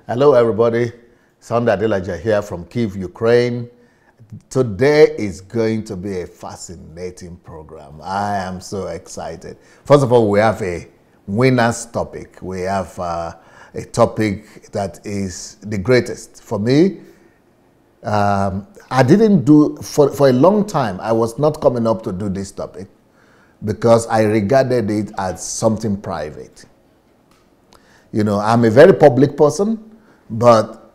Hello, everybody. Sunday Adelaja here from Kyiv, Ukraine. Today is going to be a fascinating program. I am so excited. First of all, we have a winner's topic. We have a topic that is the greatest. For me, I didn't do, for a long time, I was not coming up to do this topic because I regarded it as something private. You know, I'm a very public person, but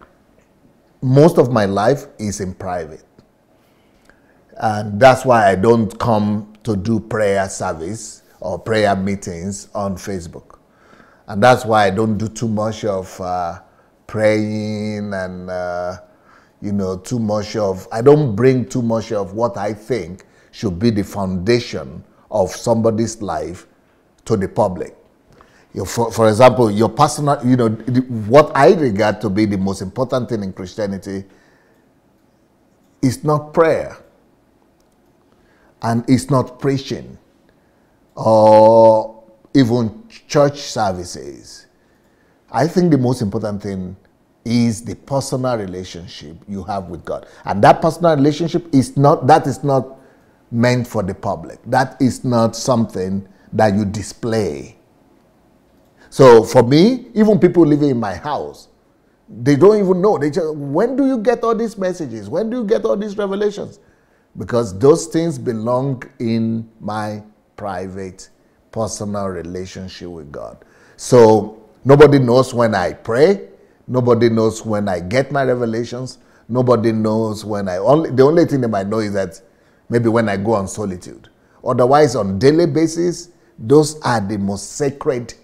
most of my life is in private. And that's why I don't come to do prayer service or prayer meetings on Facebook. And that's why I don't do too much of praying and, you know, I don't bring too much of what I think should be the foundation of somebody's life to the public. For example, your personal, you know, what I regard to be the most important thing in Christianity is not prayer, and it's not preaching or even church services. I think the most important thing is the personal relationship you have with God. And that personal relationship is not meant for the public. That is not something that you display. So for me, even people living in my house, they don't even know. They just, when do you get all these messages? When do you get all these revelations? Because those things belong in my private, personal relationship with God. So nobody knows when I pray. Nobody knows when I get my revelations. Nobody knows when the only thing they might know is that maybe when I go on solitude. Otherwise, on daily basis, those are the most sacred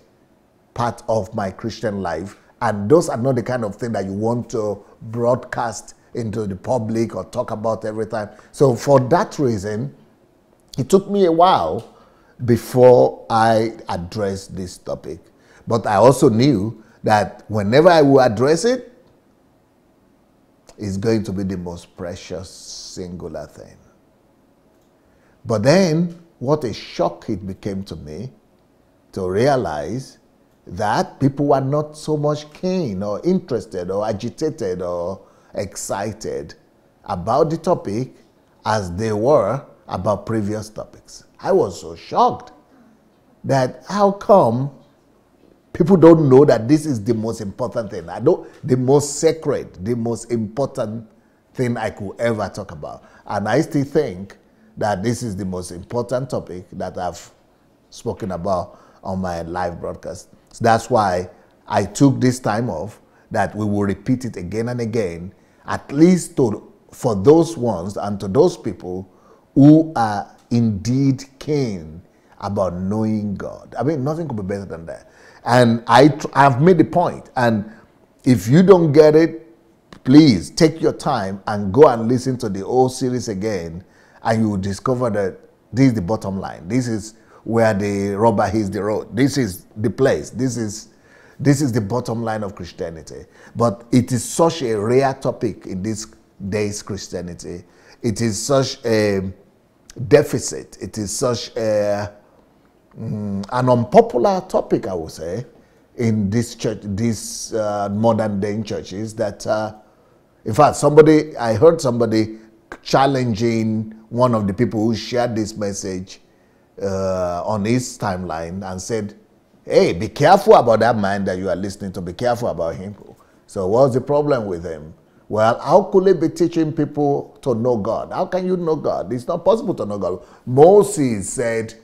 part of my Christian life, and those are not the kind of thing that you want to broadcast into the public or talk about every time. So for that reason, it took me a while before I addressed this topic. But I also knew that whenever I will address it, it's going to be the most precious singular thing. But then, what a shock it became to me to realize that people were not so much keen or interested or agitated or excited about the topic as they were about previous topics. I was so shocked that how come people don't know that this is the most important thing, the most sacred, the most important thing I could ever talk about. And I still think that this is the most important topic that I've spoken about on my live broadcast. So that's why I took this time off, that we will repeat it again and again, at least for those ones and to those people who are indeed keen about knowing God. I mean, nothing could be better than that. And I've made the point. And if you don't get it, please take your time and go and listen to the whole series again, and you will discover that this is the bottom line. This is where the rubber hits the road. This is the place. This is the bottom line of Christianity. But it is such a rare topic in this day's Christianity. It is such a deficit. It is such an unpopular topic, I would say, in this church, these modern day churches. That, in fact, I heard somebody challenging one of the people who shared this message on his timeline and said, hey, be careful about that man that you are listening to. Be careful about him. So what's the problem with him? Well, how could he be teaching people to know God? How can you know God? It's not possible to know God. Moses said,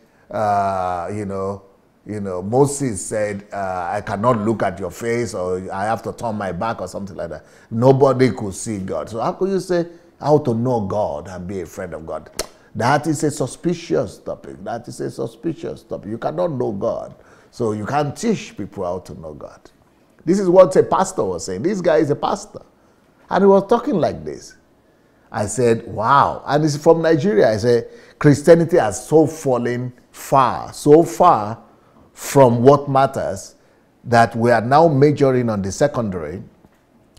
Moses said, I cannot look at your face, or I have to turn my back, or something like that. Nobody could see God. So how could you say how to know God and be a friend of God? That is a suspicious topic. That is a suspicious topic. You cannot know God. So you can't teach people how to know God. This is what a pastor was saying. This guy is a pastor. And he was talking like this. I said, wow. And it's from Nigeria. I said, Christianity has so fallen so far from what matters, that we are now majoring on the secondary.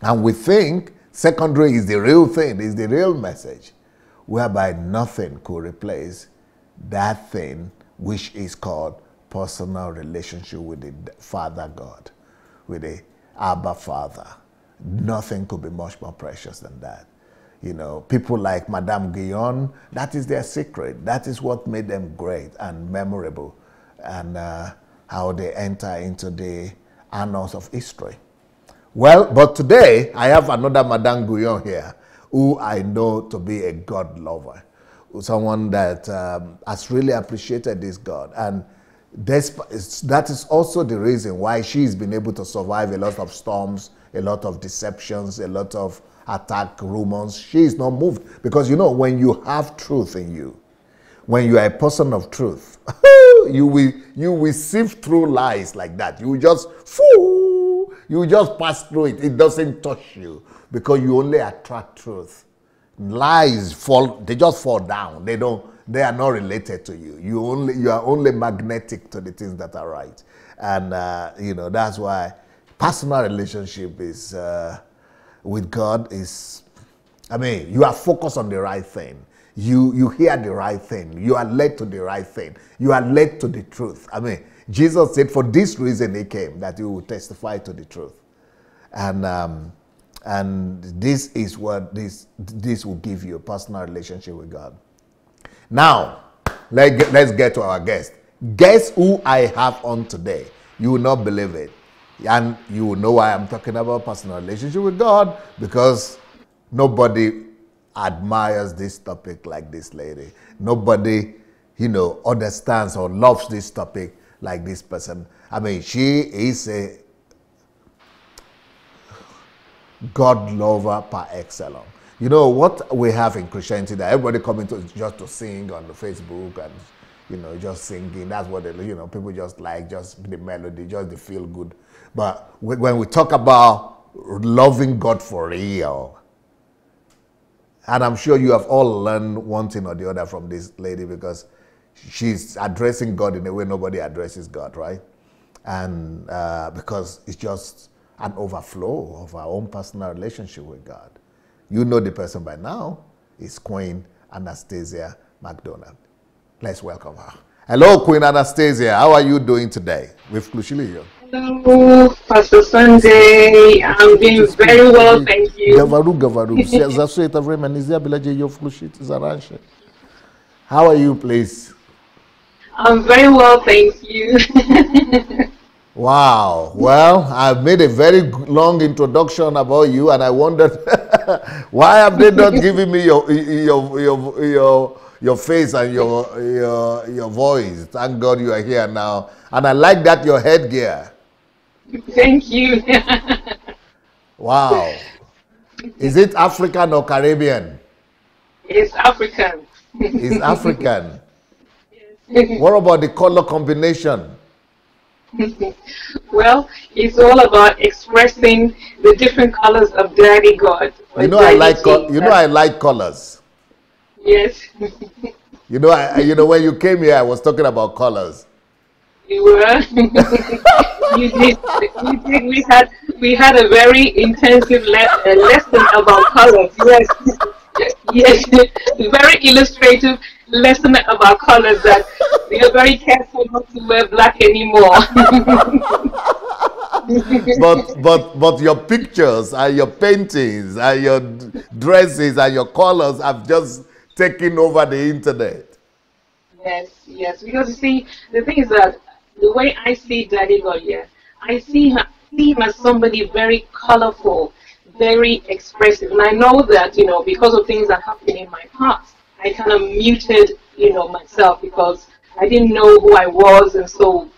And we think secondary is the real thing, is the real message, whereby nothing could replace that thing which is called personal relationship with the Father God, with the Abba Father, Nothing could be much more precious than that. You know, people like Madame Guyon, that is their secret. That is what made them great and memorable, and how they enter into the annals of history. Well, but today I have another Madame Guyon here, who I know to be a God lover, someone that has really appreciated this God. And that is also the reason why she's been able to survive a lot of storms, a lot of deceptions, a lot of attack rumors. She is not moved, because you know, when you have truth in you, when you are a person of truth, you will sift through lies like that. You just pass through it. It doesn't touch you, because you only attract truth. Lies they just fall down. They are not related to you. You are only magnetic to the things that are right. And you know, that's why personal relationship is with God is, I mean, you are focused on the right thing. You hear the right thing. You are led to the right thing. You are led to the truth. I mean, Jesus said for this reason he came, that he will testify to the truth. And this is what this will give you, a personal relationship with God. Now, let's get to our guest. Guess who I have on today? You will not believe it. And you will know why I'm talking about personal relationship with God, because nobody admires this topic like this lady. Nobody, you know, understands or loves this topic like this person. I mean, she is a God lover par excellence. You know what we have in Christianity, that everybody coming to just to sing on the Facebook and, you know, just singing. That's what they, you know, people just like, just the melody, just the feel good. But when we talk about loving God for real, and I'm sure you have all learned one thing or the other from this lady, because she's addressing God in a way nobody addresses God, right? And because it's just an overflow of our own personal relationship with God. You know the person by now. It's Queen Anastasia Macdonald. Let's welcome her. Hello, Queen Anastasia. How are you doing today? With Klushili. Hello, Pastor Sunday. I'm doing very well, thank you. How are you, please? I'm very well, thank you. Wow. Well, I've made a very long introduction about you, and I wondered why have they not given me your face and your voice. Thank God you are here now, and I like that your headgear. Thank you. Wow. Is it African or Caribbean? It's African. It's African. Yes. What about the color combination? Well, it's all about expressing the different colors of Daddy God. You know, I like colors. Yes. You know, when you came here, I was talking about colors. You were. You did. We had a very intensive lesson about colors. Yes. Yes. Very illustrative lesson about colors, that we are very careful not to wear black anymore. but your pictures and your paintings and your dresses and your colors have just taken over the internet. Yes, because you see, the thing is that the way I see Daddy God, yeah, I see him as somebody very colorful, very expressive. And I know that, you know, because of things that happened in my past, I kind of muted, you know, myself, because I didn't know who I was. And so,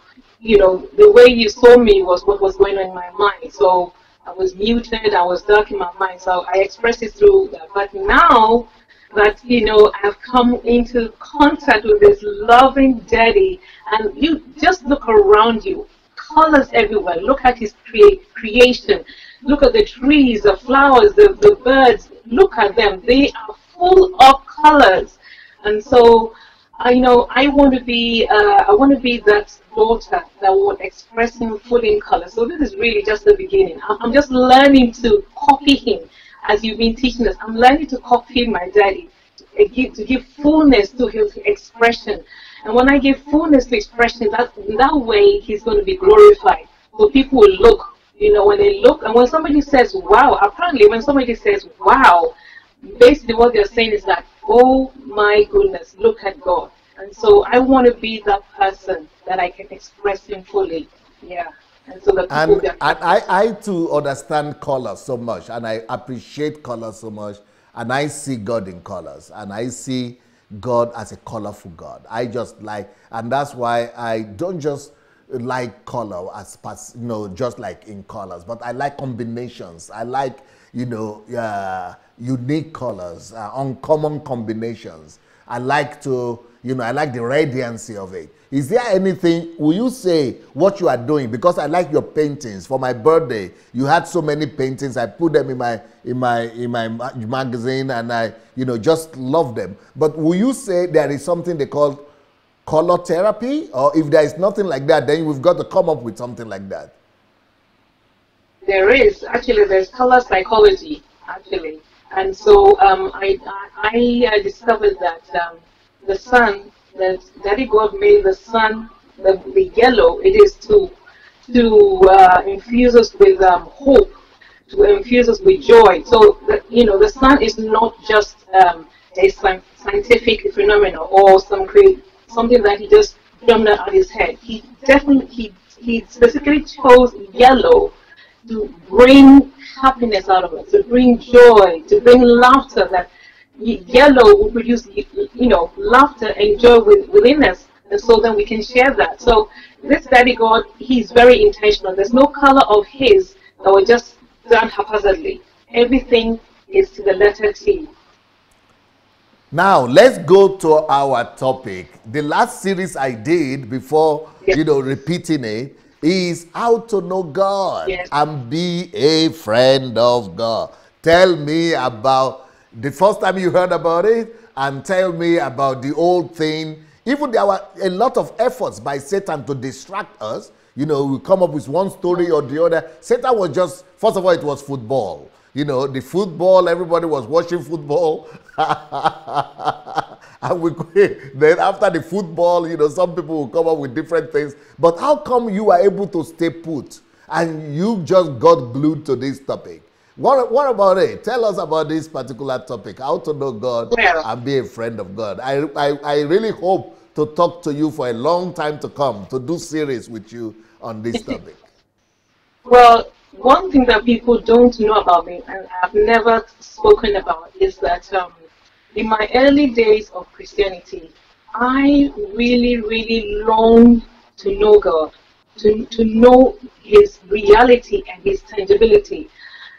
you know, the way you saw me was what was going on in my mind. So I was muted, I was dark in my mind. So I expressed it through that. But now that, you know, I've come into contact with this loving Daddy, and you just look around you, colors everywhere. Look at his creation. Look at the trees, the flowers, the birds. Look at them. They are full of colors. And so, I want to be that daughter that would express him fully in color. So this is really just the beginning. I'm just learning to copy him, as you've been teaching us. I'm learning to copy my Daddy, to give fullness to his expression. And when I give fullness to expression, that way he's going to be glorified. So people will look when they look, and when somebody says, wow, apparently when somebody says, wow, basically what they're saying is that, oh my goodness, look at God. And so I want to be that person that I can express Him fully. Yeah. And so the people And that I too understand color so much, and I appreciate color so much, and I see God in colors, and I see God as a colorful God. I just like, and that's why I don't just like color as just like in colors, but I like combinations. I like unique colors, uncommon combinations. I like to, I like the radiancy of it. Is there anything, will you say what you are doing? Because I like your paintings. For my birthday, you had so many paintings. I put them in my magazine, and I, just love them. But will you say there is something they call color therapy? Or if there is nothing like that, then we've got to come up with something like that. there is actually, there's color psychology actually, and so I discovered that the sun, that Daddy God made the sun, the yellow. It is to infuse us with hope, to infuse us with joy. So the sun is not just a scientific phenomenon or something that he just jumped out of his head. He specifically chose yellow to bring happiness out of us, to bring joy, to bring laughter. That yellow will produce, laughter and joy within us, and so then we can share that. So this Daddy God, he's very intentional. There's no color of his that was just done haphazardly. Everything is to the letter T. Now, let's go to our topic. The last series I did before, Yes. Repeating it, is how to know God Yes. and be a friend of God. Tell me about the first time you heard about it, and tell me about the old thing. Even there were a lot of efforts by Satan to distract us. We come up with one story or the other. Satan was just, first of all, it was football. The football, everybody was watching football. And then after the football, some people will come up with different things. But how come you are able to stay put and you just got glued to this topic? What about it? Tell us about this particular topic, how to know God and be a friend of God. I really hope to talk to you for a long time to come, to do series with you on this topic. Well, one thing that people don't know about me, and I've never spoken about, is that in my early days of Christianity, I really, really longed to know God, to know His reality and His tangibility.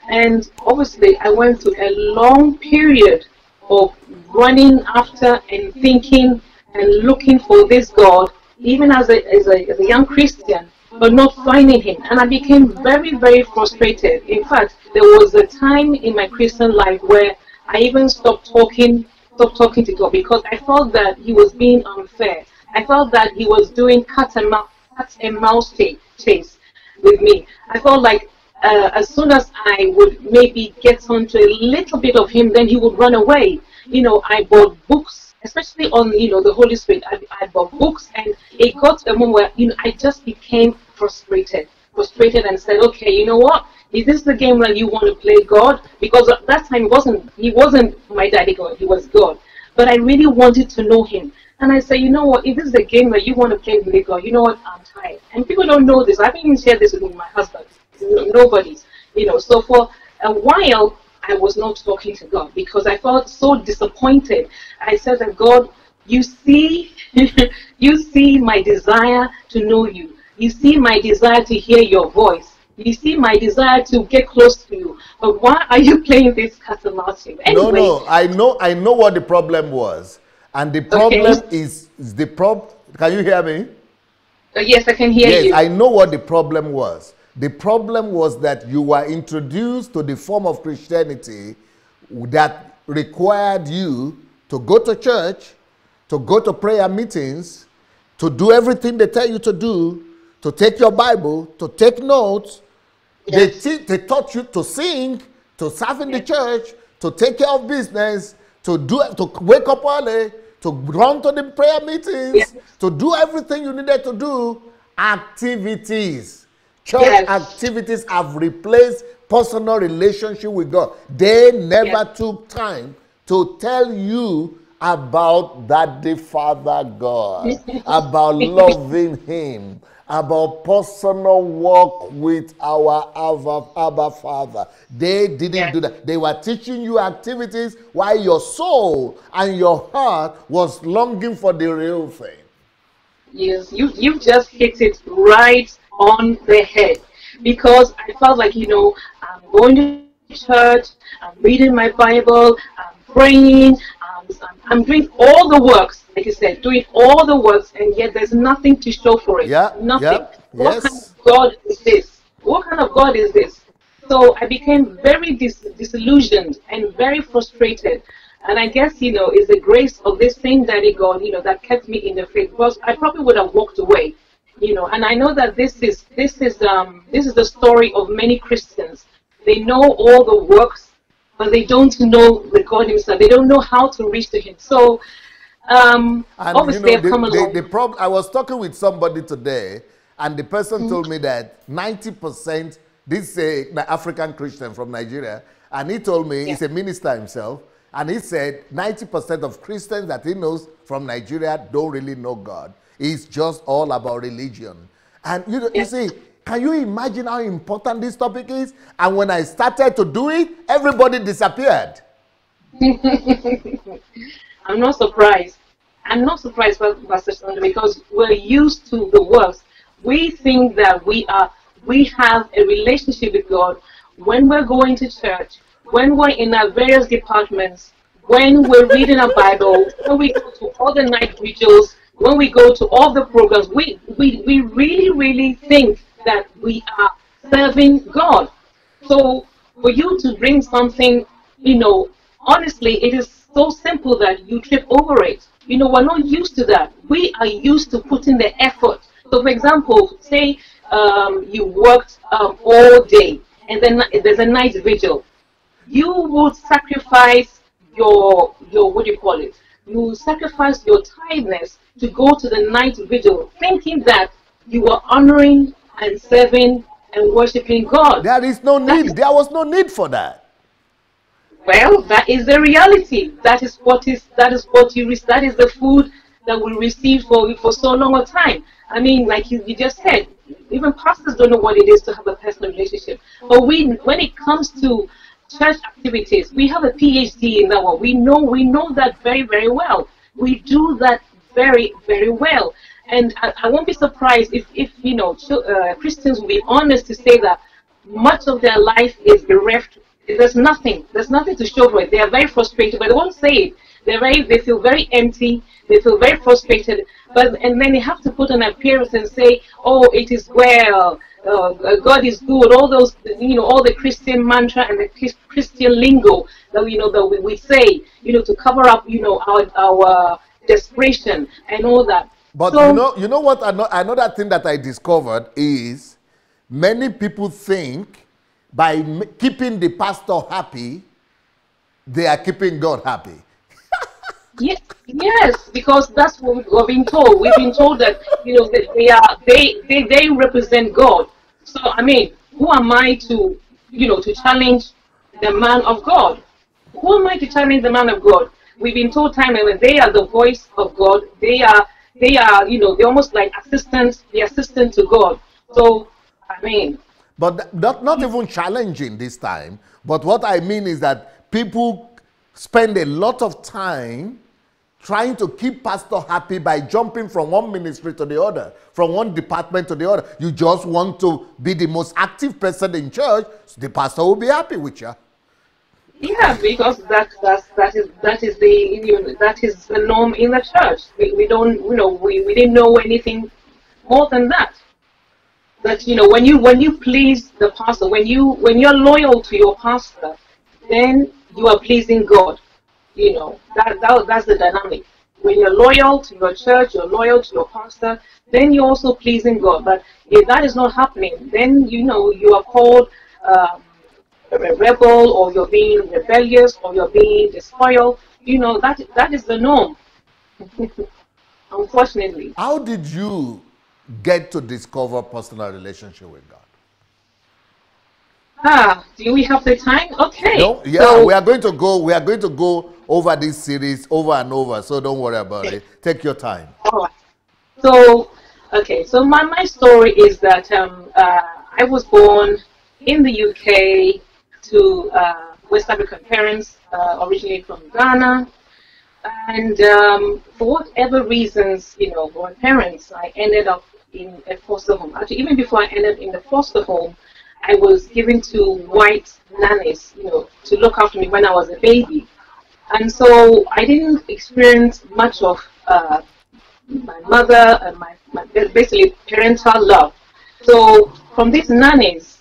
And obviously, I went through a long period of running after and thinking and looking for this God, even as a young Christian, but not finding Him. And I became very, very frustrated. In fact, there was a time in my Christian life where I even stopped talking to God, because I felt that He was being unfair. I felt that He was doing cat and mouse chase with me. I felt like as soon as I would maybe get onto a little bit of Him, then He would run away. I bought books, especially on the Holy Spirit. I bought books, and it got to a moment where I just became frustrated and said, okay, you know what? Is this the game that you want to play God? Because at that time He wasn't my Daddy God, He was God. But I really wanted to know Him. And I said, you know what, if this is the game that you want to play with God, you know what, I'm tired. And people don't know this. I haven't even shared this with my husband. Nobody. So for a while, I was not talking to God because I felt so disappointed. I said that, God, you see, you see my desire to know you. You see my desire to hear your voice. You see my desire to get close to you. But why are you playing this cat and mouse game? Anyway, No, I know what the problem was. And the problem is the problem. Can you hear me? Yes, I can hear you. Yes, I know what the problem was. The problem was that you were introduced to the form of Christianity that required you to go to church, to go to prayer meetings, to do everything they tell you to do, to take your Bible, to take notes. Yes. They taught you to sing, to serve in the church, to take care of business, to wake up early, to run to the prayer meetings, to do everything you needed to do, activities. Church activities have replaced personal relationship with God. They never took time to tell you about Daddy Father God, about loving Him, about personal walk with our Abba Father. They didn't do that. They were teaching you activities while your soul and your heart was longing for the real thing. Yes, you just hit it right on the head, because I felt like, I'm going to church, I'm reading my Bible, I'm praying, I'm doing all the works, like you said, doing all the works, and yet there's nothing to show for it. Nothing. What kind of God is this? What kind of God is this? So I became very disillusioned and very frustrated. And I guess, it's the grace of this same Daddy God, that kept me in the faith, because I probably would have walked away, and I know that this is the story of many Christians. They know all the works, but they don't know the God Himself. They don't know how to reach to Him. So, obviously, I've come along. The problem, I was talking with somebody today, and the person told me that 90%, this is an African Christian from Nigeria, and he told me, he's a minister himself, and he said 90% of Christians that he knows from Nigeria don't really know God. It's just all about religion. And you see, can you imagine how important this topic is? And when I started to do it, everybody disappeared. I'm not surprised. I'm not surprised, Pastor Sandra, because we're used to the works. We think that we have a relationship with God when we're going to church, when we're in our various departments, when we're reading our Bible, when we go to all the night vigils, when we go to all the programs, we really, really think that we are serving God. So for you to bring something, honestly, it is so simple that you trip over it. We're not used to that. We are used to putting the effort. So for example, say you worked all day, and then there's a night vigil. You would sacrifice your what do you call it? You sacrifice your tiredness to go to the night vigil, thinking that you are honoring and serving and worshiping God. There is no need. There was no need for that. Well, that is the reality. That is the food that we received for so long a time. I mean, like you just said, even pastors don't know what it is to have a personal relationship. But when it comes to church activities, we have a PhD in that one. We know that very, very well. We do that very, very well. And I won't be surprised if Christians will be honest to say that much of their life is bereft. There's nothing to show for it. They are very frustrated, but they won't say it. They feel very empty. They feel very frustrated. And then they have to put an appearance and say, "Oh, it is well. God is good." All those, all the Christian mantra and the Christian lingo that we say, to cover up, our desperation and all that. But so, you know what? Another thing that I discovered is many people think by keeping the pastor happy, they are keeping God happy. Yes, because that's what we've been told. We've been told that they represent God. So I mean, who am I to challenge the man of God? Who am I to challenge the man of God? We've been told time and when they are the voice of God. They are they're almost like the assistant to God. So I mean, but not even challenging this time. But what I mean is that people spend a lot of time trying to keep pastor happy by jumping from one ministry to the other, from one department to the other. You just want to be the most active person in church, so the pastor will be happy with you. Yeah, because that is the norm in the church. We don't we didn't know anything more than that. That when you please the pastor, when you're loyal to your pastor, then you are pleasing God. That's the dynamic. When you're loyal to your church, you're loyal to your pastor, then you're also pleasing God. But if that is not happening, then you are called a rebel, or you're being rebellious, or you're being disloyal. That is the norm. Unfortunately. How did you get to discover personal relationship with God? Do we have the time? Okay. No, yeah, So, we are going to go over this series over and over, so don't worry about okay. it. Take your time. All right. So, okay. So my story is that I was born in the UK to West African parents, originally from Ghana. And for whatever reasons, for my parents, I ended up in a foster home. Actually, even before I ended in the foster home, I was given to white nannies, to look after me when I was a baby. And so I didn't experience much of my mother and my basically parental love. So from these nannies,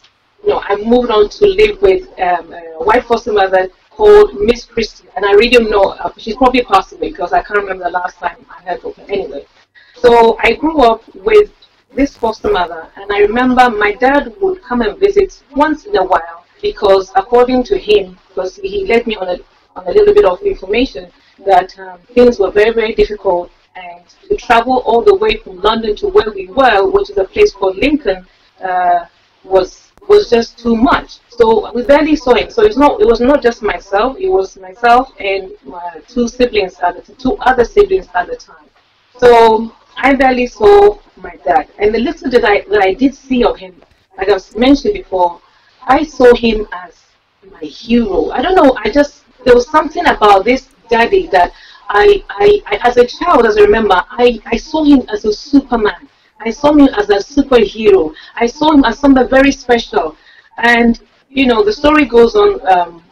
I moved on to live with a white foster mother called Miss Christie, and I really don't know. She's probably passed away because I can't remember the last time I heard of her. Anyway, so I grew up with this foster mother, and I remember my dad would come and visit once in a while because, according to him, because he let me on a little bit of information that things were very, very difficult, and to travel all the way from London to where we were, which is a place called Lincoln, was just too much. So we barely saw him. So it was not just myself. It was myself and my two two other siblings at the time. So I barely saw my dad. And the little that I did see of him, like I've mentioned before, I saw him as my hero. I don't know. There was something about this daddy that I as a child, as I remember, I saw him as a Superman. I saw him as a superhero. I saw him as somebody very special. And, the story goes on,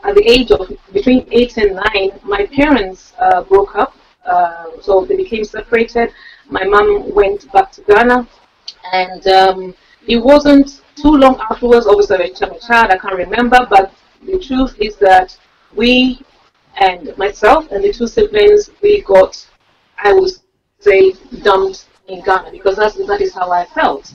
at the age of between 8 and 9, my parents broke up. So they became separated. My mom went back to Ghana. And it wasn't too long afterwards, obviously I'm a child, I can't remember, but the truth is that we and myself and the two siblings, we got, I would say, dumped in Ghana because that is how I felt.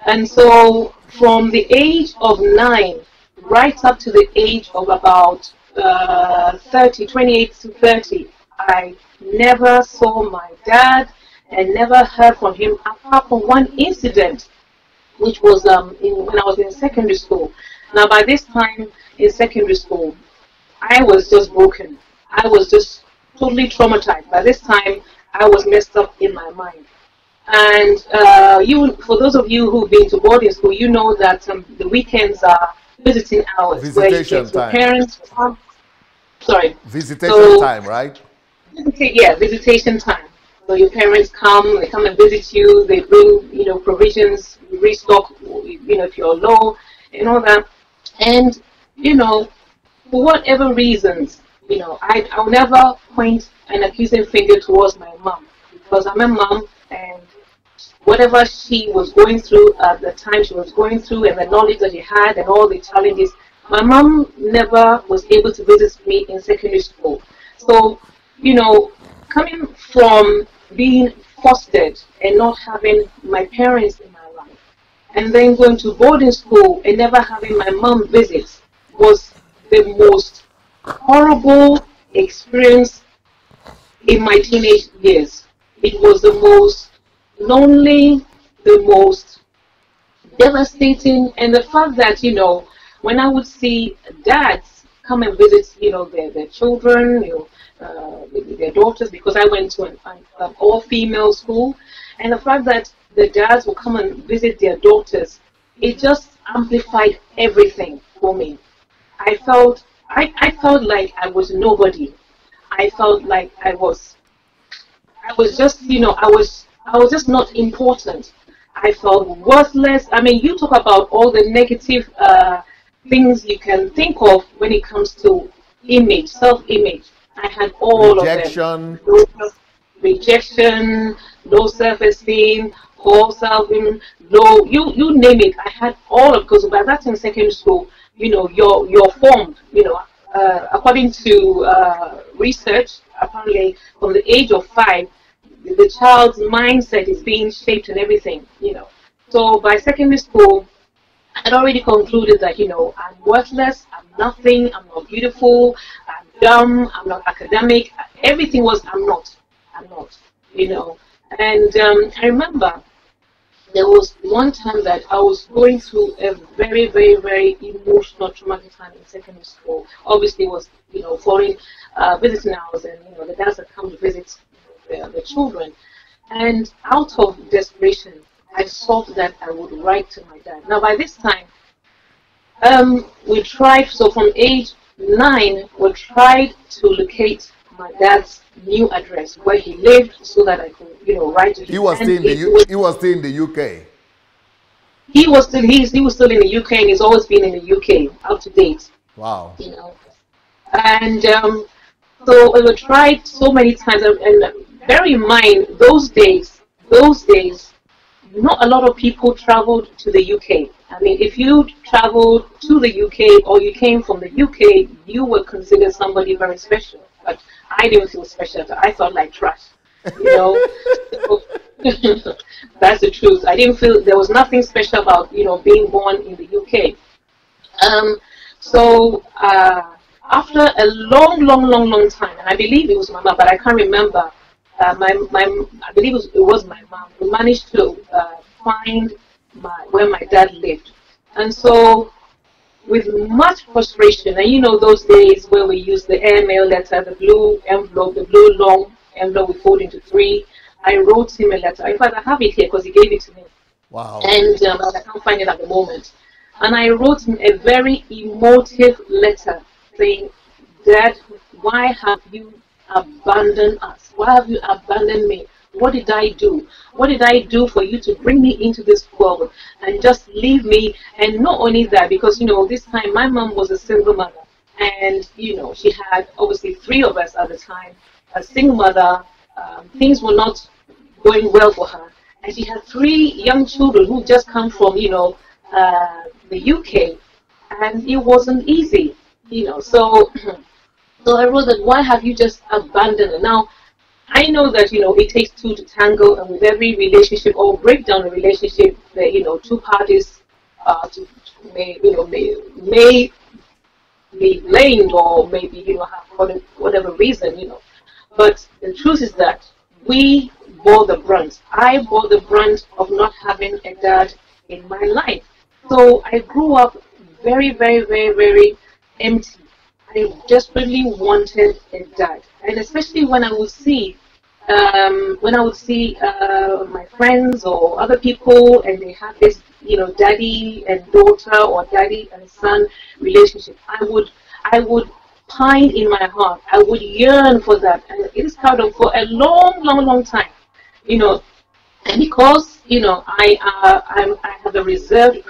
And so from the age of 9 right up to the age of about 28 to 30, I never saw my dad and never heard from him apart from one incident, which was when I was in secondary school. Now, by this time in secondary school, I was just broken. I was just totally traumatized. By this time, I was messed up in my mind. And for those of you who've been to boarding school, you know that the weekends are visiting hours. Visitation where time. Your parents come. Sorry. Visitation time, right? Yeah, visitation time. So your parents they come and visit you. They bring, provisions, restock, if you're low and all that. And, for whatever reasons, I'll never point an accusing finger towards my mom because I'm a mom, and whatever she was going through at the time she was going through and the knowledge that she had and all the challenges, my mom never was able to visit me in secondary school. So, coming from being fostered and not having my parents in my life, and then going to boarding school and never having my mom visit was the most horrible experience in my teenage years. It was the most lonely, the most devastating, and the fact that, when I would see dads come and visit, their children, their daughters, because I went to an all-female school, and the fact that the dads will come and visit their daughters, it just amplified everything for me. I felt like I was nobody. I felt like I was just, I was just not important. I felt worthless. I mean, you talk about all the negative things you can think of when it comes to image, self-image. I had all Rejection. of them. Rejection, low self-esteem, poor self-esteem, low, you name it. I had all of, because by that time in secondary school, you're formed, according to research, apparently from the age of 5, the child's mindset is being shaped and everything, So by secondary school, I had already concluded that, I'm worthless, I'm nothing, I'm not beautiful, I'm dumb, I'm not academic. Everything was, I'm not, And I remember there was one time that I was going through a very, very, very emotional, traumatic time in secondary school. Obviously, it was, foreign visiting hours, and the dads had come to visit the children. And out of desperation, I thought that I would write to my dad. Now, by this time, we tried. So from age 9, we tried to locate my dad's new address where he lived, so that I could, write to him. He was still in he was still in the UK. He was still in the UK, and he's always been in the UK, up to date. Wow. And so we tried so many times, and bear in mind those days, not a lot of people traveled to the UK. I mean, if you traveled to the UK or you came from the UK, you were considered somebody very special. But I didn't feel special. I felt like trash. That's the truth. I didn't feel there was nothing special about being born in the UK. So after a long time, and I believe it was my mom, but I can't remember. I believe it was my mom who managed to find where my dad lived, and so with much frustration, and those days where we used the airmail letter, the blue envelope, the blue long envelope we fold into 3. I wrote him a letter. In fact, I have it here because he gave it to me. Wow. And I can't find it at the moment. And I wrote him a very emotive letter saying, Dad, why have you abandoned us? Why have you abandoned me? What did I do? What did I do for you to bring me into this world and just leave me? And not only that, because, this time my mom was a single mother. And, she had obviously 3 of us at the time. A single mother, things were not going well for her. And she had 3 young children who just come from, the UK. And it wasn't easy, So I wrote that, why have you just abandoned her? Now, I know that, it takes 2 to tango, and with every relationship or breakdown of relationship, that, 2 parties may be blamed, or maybe, have whatever reason, But the truth is that we bore the brunt. I bore the brunt of not having a dad in my life. So I grew up very, very, very, very empty. I desperately wanted a dad, and especially when I would see, my friends or other people, and they have this, daddy and daughter or daddy and son relationship, I would pine in my heart. I would yearn for that, and it is kind of for a long time, and because I have a reserved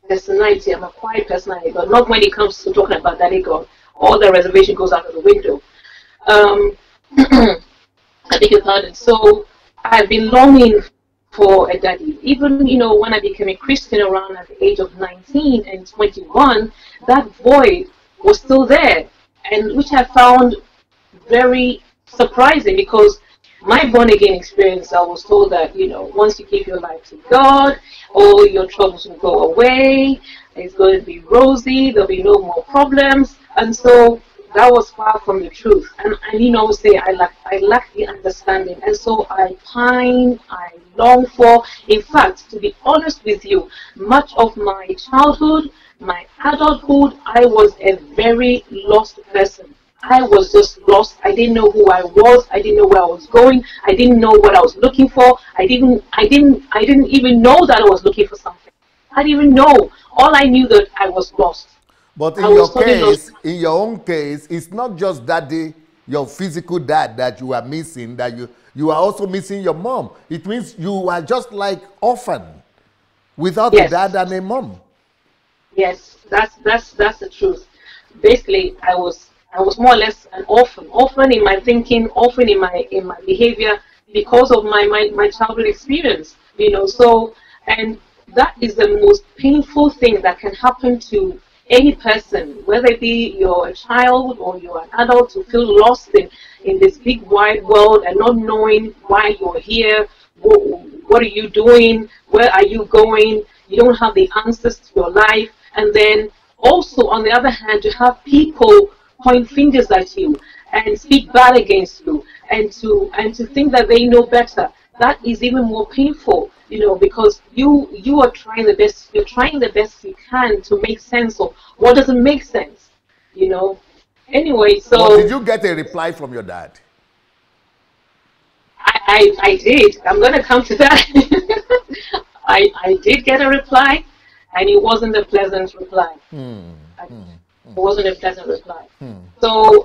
personality. I'm a quiet personality, but not when it comes to talking about daddy God. All the reservation goes out of the window. I beg your pardon. So I've been longing for a daddy. Even, when I became a Christian around at the age of 19 and 21, that void was still there, and which I found very surprising, because my born-again experience, I was told that, once you give your life to God, all your troubles will go away, it's going to be rosy, there'll be no more problems. And so that was far from the truth. And say I lack the understanding. And so I pine, I long for. In fact, to be honest with you, much of my childhood, my adulthood, I was a very lost person. I was just lost. I didn't know who I was. I didn't know where I was going. I didn't know what I was looking for. I didn't even know that I was looking for something. I didn't even know. All I knew that I was lost. But in your own case, it's not just daddy, your physical dad, that you are missing, that you are also missing your mom. It means you are just like orphan without a dad and a mom. Yes, that's the truth. Basically, I was more or less an orphan in my thinking, orphan in my behavior, because of my childhood experience. So, and that is the most painful thing that can happen to any person, whether it be you're a child or you're an adult, to feel lost in this big wide world and not knowing why you're here, what are you doing, where are you going, you don't have the answers to your life. And then also, on the other hand, to have people point fingers at you and speak bad against you, and to think that they know better. That is even more painful, because you are trying the best. You're trying the best you can to make sense of what doesn't make sense. Anyway, so. Well, did you get a reply from your dad? I did. I'm going to come to that. I did get a reply, and it wasn't a pleasant reply. It wasn't a pleasant reply. So,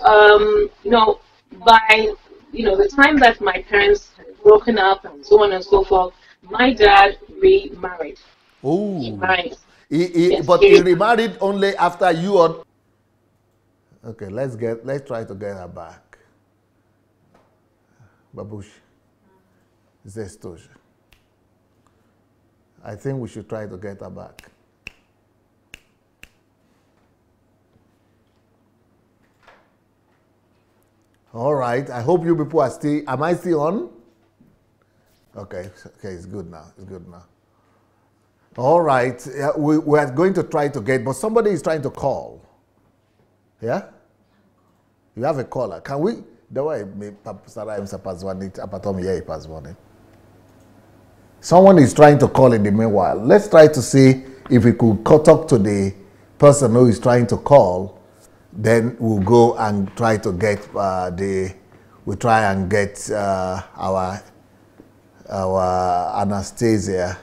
by the time that my parents had broken up and so on and so forth, my dad remarried. Oh, he married. Yes, but he remarried only after you or. Okay, let's try to get her back. Babush, Zestosh. I think we should try to get her back. All right. I hope you people are still. Am I still on? Okay. Okay. It's good now. It's good now. All right. We are going to try to get, but somebody is trying to call. Yeah. You have a caller. Can we? The way someone is trying to call in the meanwhile. Let's try to see if we could talk to the person who is trying to call. Then we'll go and try to get we'll try and get our Anastasia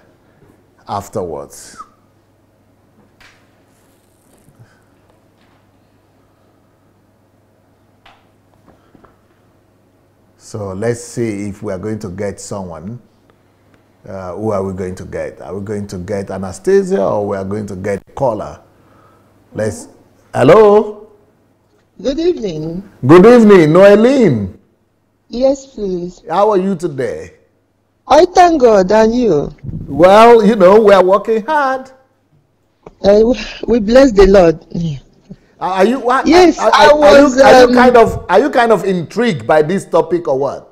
afterwards. So let's see if we are going to get someone. Who are we going to get? Are we going to get Anastasia or we are going to get a caller? Let's. Hello. Good evening. Good evening, Noeline. Yes, please. How are you today? I thank God, and you? Well, we are working hard. We bless the Lord. Are you? Yes, I was. Are you kind of intrigued by this topic or what?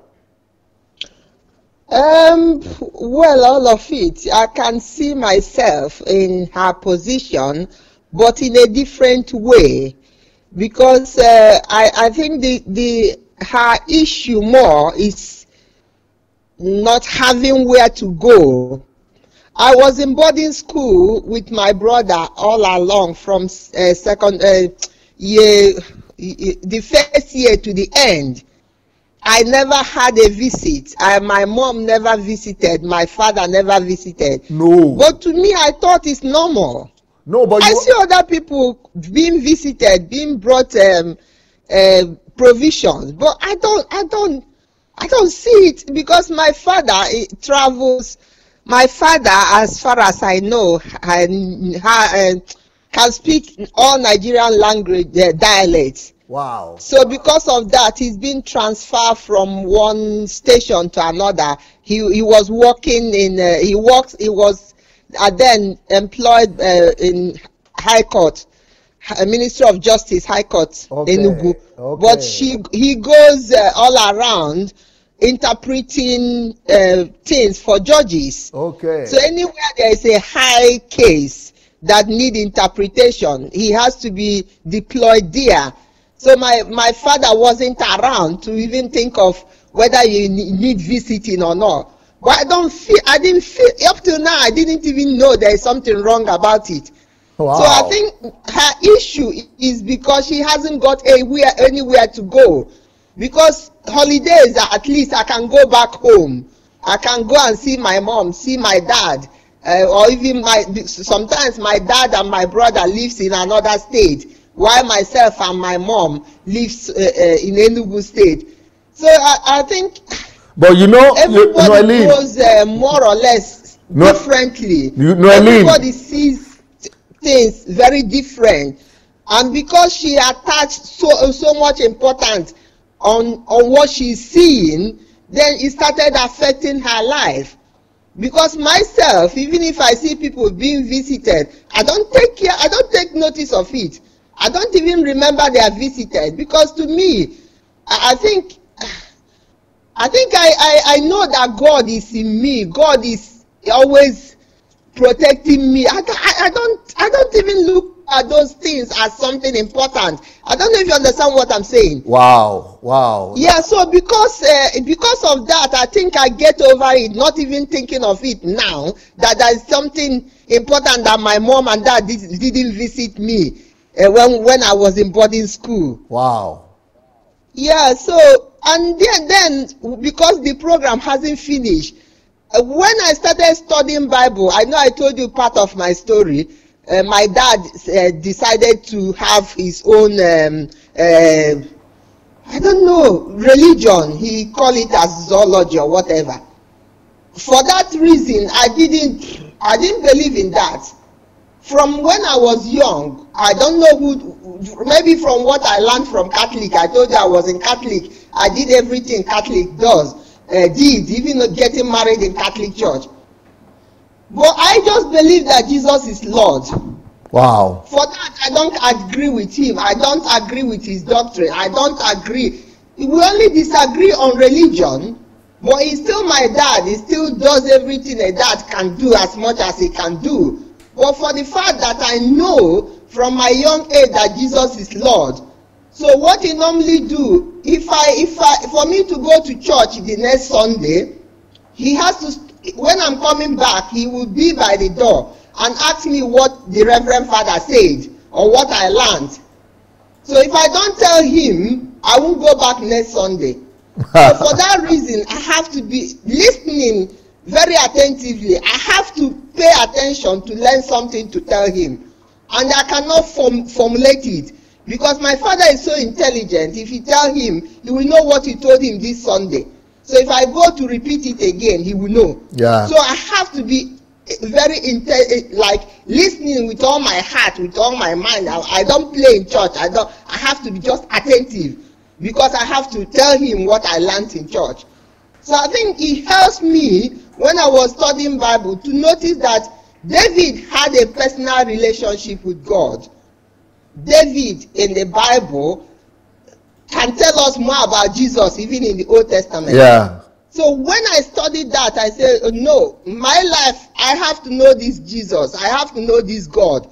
Well, all of it. I can see myself in her position, but in a different way. Because I think her issue more is not having where to go. I was in boarding school with my brother all along from year, the first year to the end. I never had a visit. My mom never visited. My father never visited. No. But to me, I thought it's normal. No, but I see other people being visited, being brought provisions, but I don't see it because my father travels. My father, as far as I know, can speak all Nigerian language dialects. Wow. So because of that, he's been transferred from one station to another. He was working in. He was then employed in High Court, Ministry of Justice, High Court, Enugu. Okay. But he goes all around interpreting things for judges. Okay. So anywhere there is a high case that need interpretation, he has to be deployed there. So my father wasn't around to even think of whether you need visiting or not. But I didn't feel, up till now, I didn't even know there is something wrong about it. Wow. So I think her issue is because she hasn't got anywhere to go. Because holidays, at least I can go back home. I can go and see my mom, see my dad. Or even sometimes my dad and my brother lives in another state, while myself and my mom lives in Enugu state. So I think... But everybody goes more or less differently. Everybody sees things very different, and because she attached so much importance on what she's seeing, then it started affecting her life. Because myself, even if I see people being visited, I don't take notice of it. I don't even remember they are visited, because to me, I think I know that God is in me. God is always protecting me. I don't even look those things as something important. I don't know if you understand what I'm saying. Wow, wow. Yeah, so because of that, I think I get over it, not even thinking of it now, that there is something important that my mom and dad didn't visit me when I was in boarding school. Wow. Yeah, so, and then because the program hasn't finished, when I started studying Bible, I know I told you part of my story. My dad decided to have his own, I don't know, religion. He called it as zoology or whatever. For that reason, I didn't believe in that. From when I was young, I don't know maybe from what I learned from Catholic. I told you I was in Catholic. I did everything Catholic did, even getting married in Catholic church. But I just believe that Jesus is Lord. Wow. For that, I don't agree with him. I don't agree with his doctrine. I don't agree. We only disagree on religion, but he's still my dad. He still does everything a dad can do as much as he can do. But for the fact that I know from my young age that Jesus is Lord, so what he normally do, for me to go to church the next Sunday, he has to, when I'm coming back, he will be by the door and ask me what the Reverend Father said or what I learned. So if I don't tell him, I won't go back next Sunday. So for that reason, I have to be listening very attentively. I have to pay attention to learn something to tell him. And I cannot formulate it. Because my father is so intelligent, if you tell him, he will know what you told him this Sunday. So if I go to repeat it again, he will know. Yeah. So I have to be very listening with all my heart, with all my mind. I don't play in church. I have to be just attentive because I have to tell him what I learned in church. So I think it helps me when I was studying Bible to notice that David had a personal relationship with God. David in the Bible can tell us more about Jesus even in the Old Testament. Yeah. So when I studied that, I said, oh, no, my life, I have to know this Jesus. I have to know this God.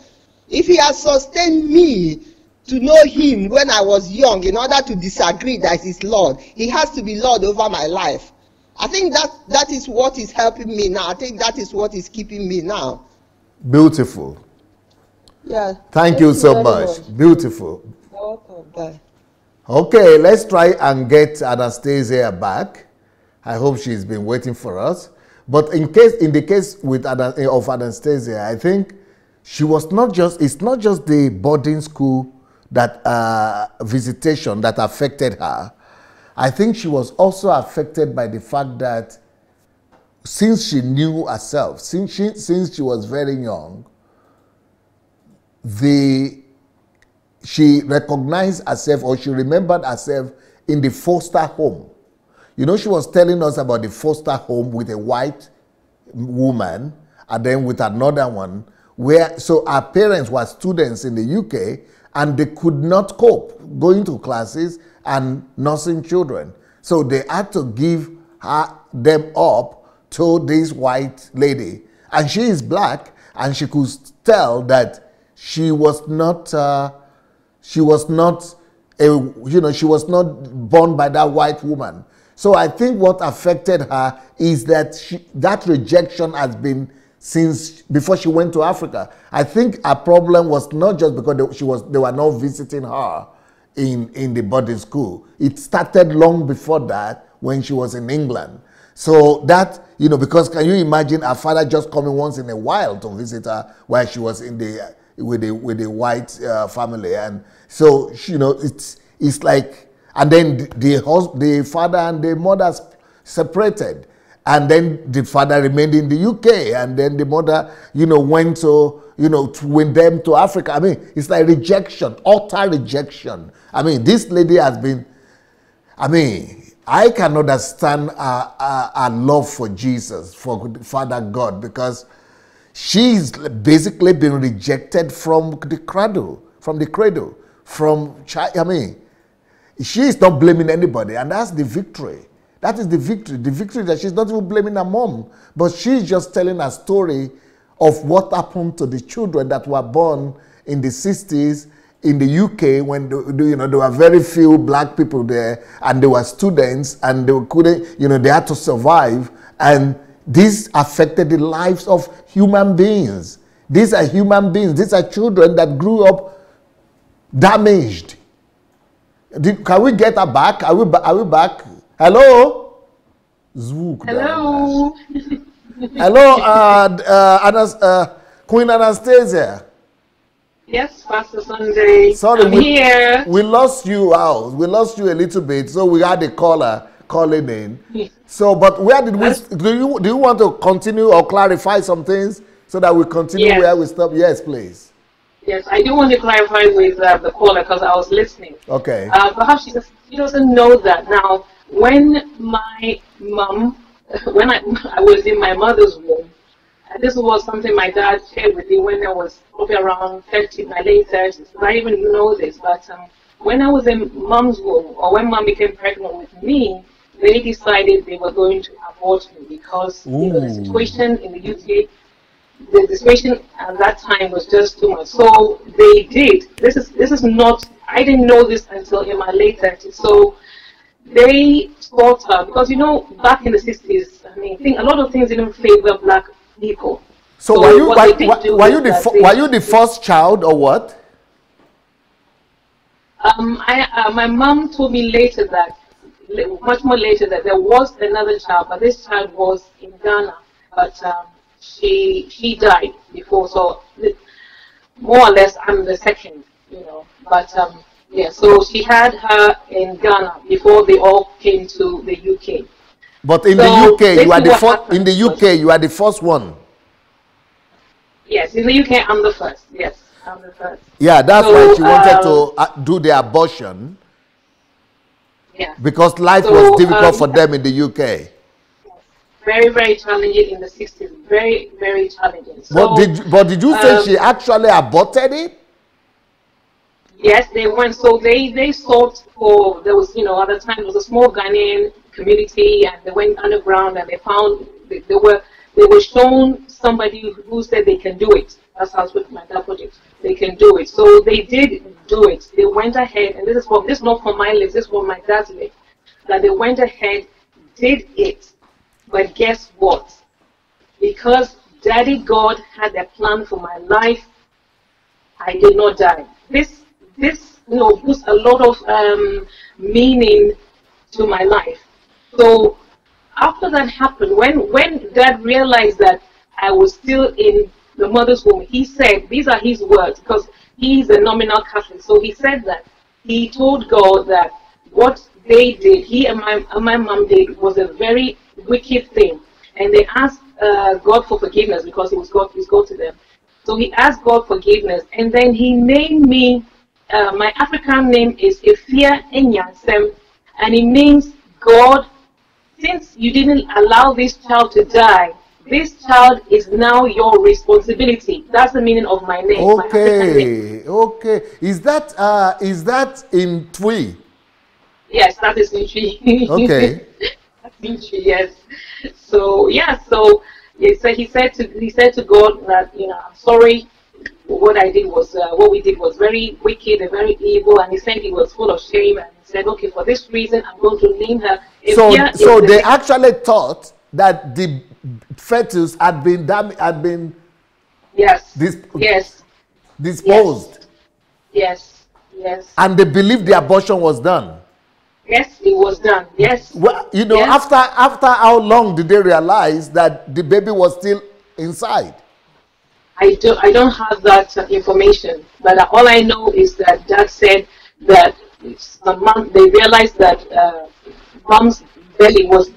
If he has sustained me to know him when I was young in order to disagree that he's Lord, he has to be Lord over my life. I think that is what is helping me now. I think that is what is keeping me now. Beautiful. Yeah. Thank you so much. Beautiful. You're welcome. Bye. Okay, let's try and get Anastasia back. I hope she's been waiting for us. But in the case of Anastasia, I think she was it's not just the boarding school that visitation that affected her. I think she was also affected by the fact that since she knew herself, since she was very young, she recognized herself, or she remembered herself in the foster home. You know, she was telling us about the foster home with a white woman and then with another one so our parents were students in the UK and they could not cope going to classes and nursing children. So they had to give them up to this white lady. And she is black, and she could tell that she was not born by that white woman. So I think what affected her is that that rejection has been since before she went to Africa. I think her problem was not just because they were not visiting her in the boarding school. It started long before that when she was in England. So that, because can you imagine her father just coming once in a while to visit her while she was with the white family? And so, it's like, and then the father and the mother separated. And then the father remained in the UK, and then the mother, went to with them to Africa. I mean, it's like rejection, utter rejection. I mean, this lady has been, I can understand our love for Jesus, for Father God, because she's basically been rejected from the cradle. She is not blaming anybody, and that's the victory. That is the victory. The victory that she's not even blaming her mom, but she's just telling a story of what happened to the children that were born in the 60s in the UK when there were very few black people there, and they were students, and they couldn't, they had to survive, and this affected the lives of human beings. These are human beings. These are children that grew up damaged. Can we get her back? Are we back? Hello? Zvuk. Hello. Hello, Queen Anastasia. Yes, Pastor Sunday. Sorry, I'm here. We lost you out. We lost you a little bit, so we had a caller calling in. So, but where did we? Do you want to continue or clarify some things so that we continue where we stopped? Yes, please. Yes, I do want to clarify with the caller because I was listening. Okay. Perhaps she doesn't know that now. When my mom, when I was in my mother's womb, and this was something my dad shared with me when I was probably around 30, my late 30s. I didn't even know this, but when I was in mom's womb, or when mom became pregnant with me, they decided they were going to abort me because the situation in the UK, the situation at that time was just too much. So they did. This is not. I didn't know this until in my late 30s. So they fought her because back in the 60s, I mean, a lot of things didn't favor black people. So were you the first child or what? My mom told me later that, much more later, that there was another child, but this child was in Ghana, but she died before, so more or less I'm the second, but yeah, so she had her in Ghana before they all came to the UK. But in the UK, you are the first. In the UK, you are the first one. Yes, in the UK, I'm the first. Yes, I'm the first. Yeah, that's why she wanted to do the abortion. Yeah. Because life was difficult for them in the UK. Very, very challenging in the 60s. Very, very challenging. So, but did you say she actually aborted it? Yes, they went. So they sought for. There was, at the time there was a small Ghanaian community, and they went underground, and they found they were shown somebody who said they can do it. That's how my dad put it. They can do it. So they did do it. They went ahead, and this is not from my lips. This is from my dad's lips. That they went ahead, did it, but guess what? Because Daddy God had a plan for my life, I did not die. This puts a lot of meaning to my life. So after that happened, when Dad realized that I was still in the mother's womb, he said, these are his words, because he's a nominal Catholic. So he said that he told God that what they did, he and my mom did, was a very wicked thing. And they asked God for forgiveness because he was God to them. So he asked God forgiveness, and then he named me. My African name is Efia Enyasem, and it means God, since you didn't allow this child to die, this child is now your responsibility. That's the meaning of my name. Okay, okay. Is that in Twi? Yes, that is in Twi. Okay. That's in Twi, yes. So yeah, so he said to God that I'm sorry. What we did was very wicked and very evil, and he said he was full of shame, and he said, okay, for this reason I'm going to name her. So they actually thought that the fetus had been disposed. Yes. And they believed the abortion was done. Yes, it was done. Yes. Well, after how long did they realize that the baby was still inside? I don't have that information, but all I know is that Dad said that they realized that mom's belly was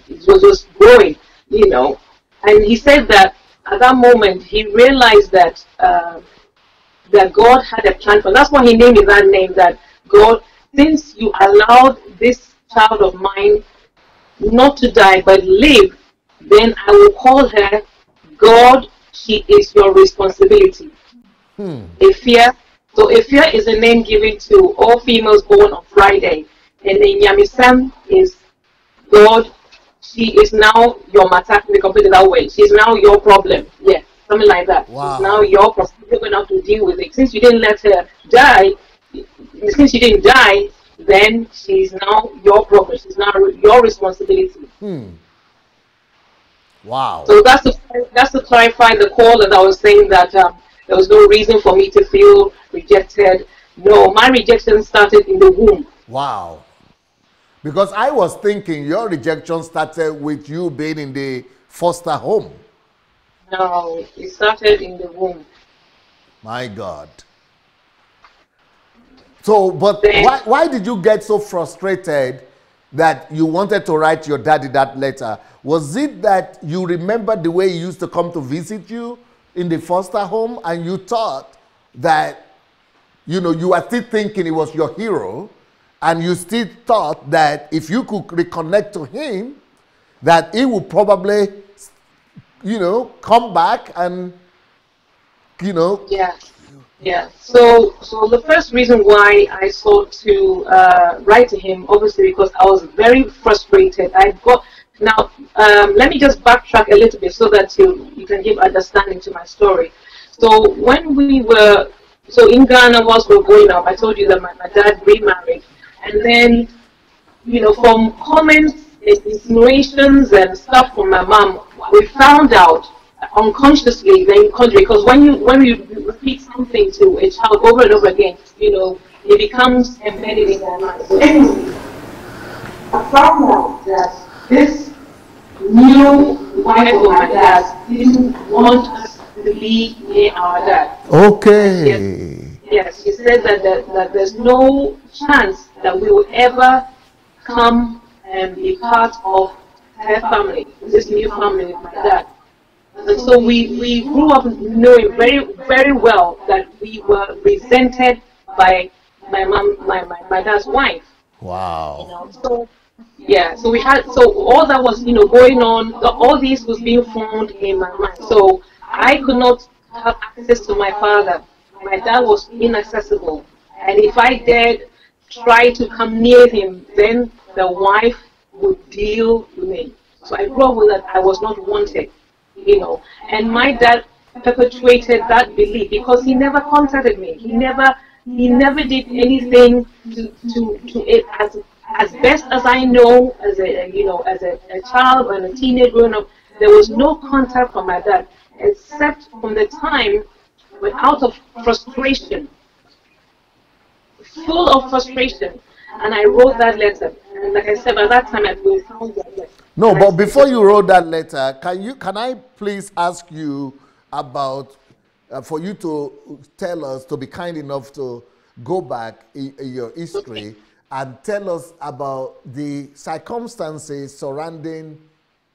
growing, and he said that at that moment he realized that that God had a plan for. That's why he named it that name. That God, since you allowed this child of mine not to die but live, then I will call her God. She is your responsibility. Efia. So Efia is a name given to all females born on Friday. And then Nyamisam is God. She is now your matter. We complete it that way. She is now your problem. Yes. something like that. Wow. It's now your problem. You're going to have to deal with it. Since you didn't let her die, since you didn't die, then she's now your problem. She's now your responsibility. Wow. So that's to clarify the call that I was saying that there was no reason for me to feel rejected. No, my rejection started in the womb. Wow. Because I was thinking your rejection started with you being in the foster home. No, it started in the womb. My God. So, but why did you get so frustrated that you wanted to write your daddy that letter? Was it that you remembered the way he used to come to visit you in the foster home and you thought that, you know, you were still thinking he was your hero and you still thought that if you could reconnect to him, that he would probably, you know, come back and, you know. Yeah. Yeah. So the first reason why I sought to write to him, obviously, because I was very frustrated. Now, let me just backtrack a little bit so that you can give understanding to my story. So when we were, in Ghana, whilst we were growing up, I told you that my dad remarried. And then, you know, from comments, insinuations and stuff from my mom, we found out unconsciously, because when you repeat something to a child over and over again, you know, it becomes embedded in their mind. So anyway, I found out that this new wife of my dad didn't want us to be near our dad. Okay. Yes, she said that there's no chance that we will ever come and be part of her family, this new family with my dad. And so we grew up knowing very, very well that we were resented by my dad's wife. Wow. You know, so yeah, so all that was, you know, going on, all this was being formed in my mind. So I could not have access to my father. My dad was inaccessible. And if I dared try to come near him, then the wife would deal with me. So I grew up with that I was not wanted, you know. And my dad perpetuated that belief because he never contacted me. He never did anything to it as best as I know, as a child and a teenager growing up. There was no contact from my dad except from the time when, out of frustration, full of frustration, and I wrote that letter. And like I said, by that time I found that letter. No, but before you wrote that letter, can I please ask you about, for you to tell us, to be kind enough to go back in your history, okay, and tell us about the circumstances surrounding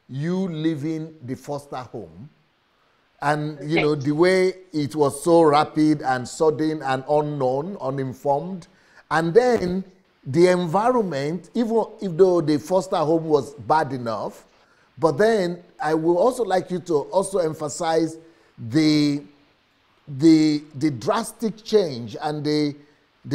you leaving the foster home, and you know, the way it was so rapid and sudden and unknown, uninformed, and then the environment, even if though the foster home was bad enough, but then I would also like you to also emphasize the drastic change and the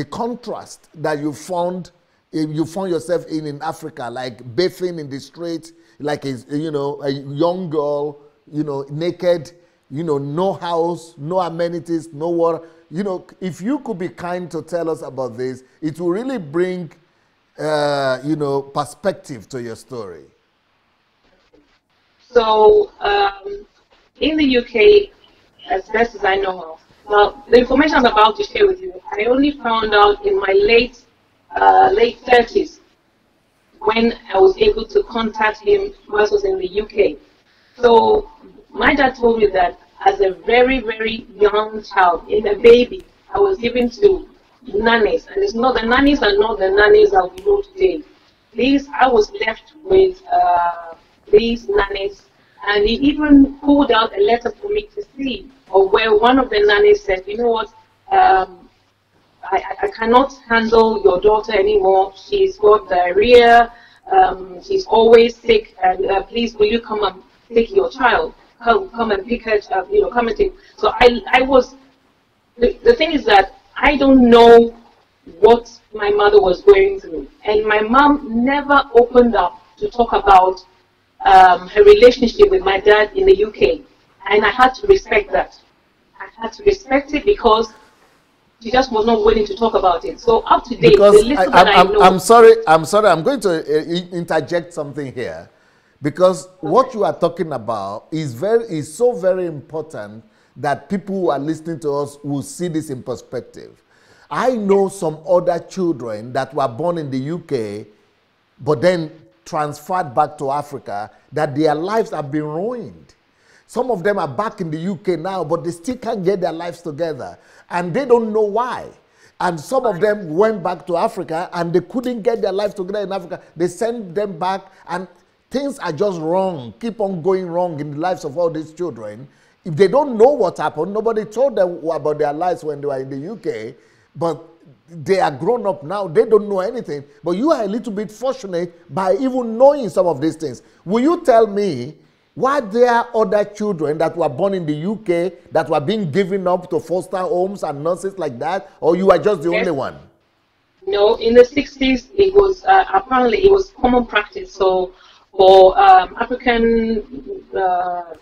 contrast that you found yourself in Africa, like bathing in the street, like a young girl, you know, naked, you know, no house, no amenities, no water. You know, if you could be kind to tell us about this, it will really bring, perspective to your story. So, in the UK, as best as I know of, now the information I'm about to share with you, I only found out in my late 30s when I was able to contact him whilst I was in the UK. So, my dad told me that as a very, very young child, in a baby, I was given to nannies, and the nannies are not the nannies that we know today. I was left with these nannies, and he even pulled out a letter for me to see, or where one of the nannies said, you know what, I cannot handle your daughter anymore. She's got diarrhea, she's always sick, and please will you come and take your child? Come and pick her, come and take. So I was, the thing is that I don't know what my mother was going through. And my mom never opened up to talk about her relationship with my dad in the UK. And I had to respect that. I had to respect it because she just was not willing to talk about it. So up to date, because the little that I know. I'm sorry. I'm going to interject something here, because what you are talking about is so very important that people who are listening to us will see this in perspective. I know some other children that were born in the UK, but then transferred back to Africa, that their lives have been ruined. Some of them are back in the UK now, but they still can't get their lives together. And they don't know why. And some of them went back to Africa and they couldn't get their lives together in Africa. They sent them back and things are just wrong, keep on going wrong in the lives of all these children. If they don't know what happened, nobody told them about their lives when they were in the UK, but they are grown up now, they don't know anything. But you are a little bit fortunate by even knowing some of these things. Will you tell me, were there other children that were born in the UK that were being given up to foster homes and nurses like that, or you are just the only one? No, in the 60s, it was apparently it was common practice. So for African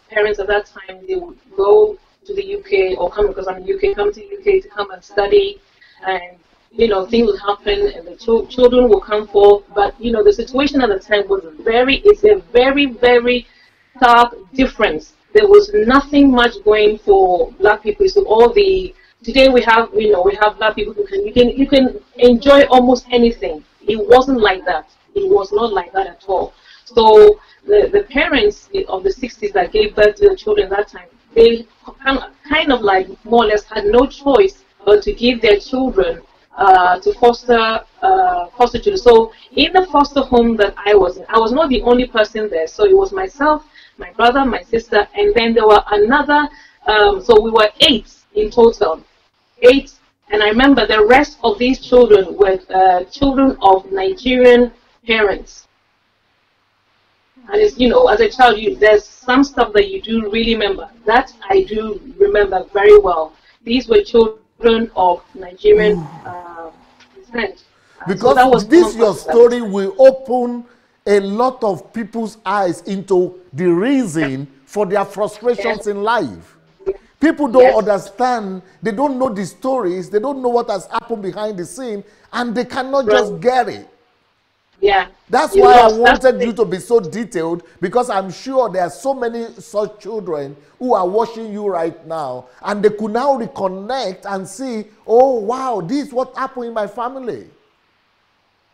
parents at that time, they would go to the UK or come, because I'm in the UK, come to the UK to come and study, and you know, things would happen and the children will come forth. But you know, the situation at the time was it's a very stark difference. There was nothing much going for black people. So today we have, you know, we have black people who you can enjoy almost anything. It wasn't like that. It was not like that at all. So the parents of the 60s that gave birth to the children at that time, they kind of like more or less had no choice but to give their children to foster children. So in the foster home that I was in, I was not the only person there. So it was myself, my brother, my sister, and then there were another, so we were 8 in total. 8, and I remember the rest of these children were children of Nigerian parents. And it's, you know, as a child, there's some stuff that you do really remember. That I do remember very well. These were children of Nigerian descent. Because so this your story will open a lot of people's eyes into the reason for their frustrations in life. People don't understand, they don't know the stories, they don't know what has happened behind the scene, and they cannot just get it. Yeah. That's why I wanted you to be so detailed, because I'm sure there are so many such children who are watching you right now, and they could now reconnect and see, oh wow, this is what happened in my family.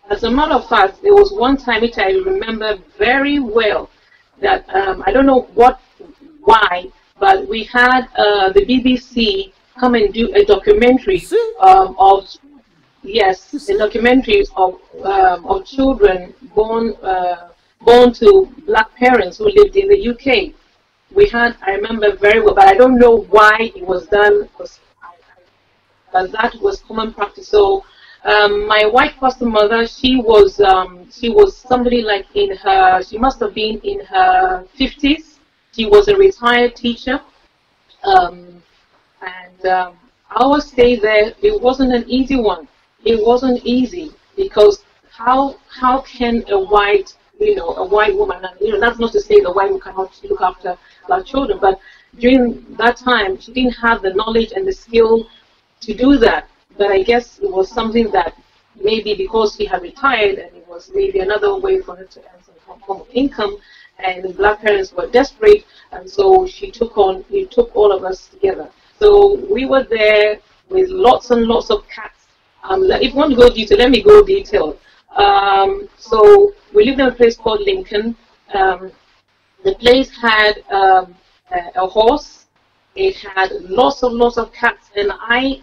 As a matter of fact, there was one time which I remember very well that I don't know why, but we had the BBC come and do a documentary of children born to black parents who lived in the UK. I remember very well, but I don't know why it was done, but that was common practice. So my white foster mother, she was somebody like she must have been in her 50s. She was a retired teacher, and our stay there, it wasn't an easy one. It wasn't easy, because how can a white woman, and you know, that's not to say the white woman cannot look after our children, but during that time she didn't have the knowledge and the skill to do that. But I guess it was something that maybe because she had retired and it was maybe another way for her to earn some form of income, and the black parents were desperate, and so she took all of us together. So we were there with lots and lots of cats. If you want to go detail, let me go detail. So we lived in a place called Lincoln. The place had a horse. It had lots of cats, and I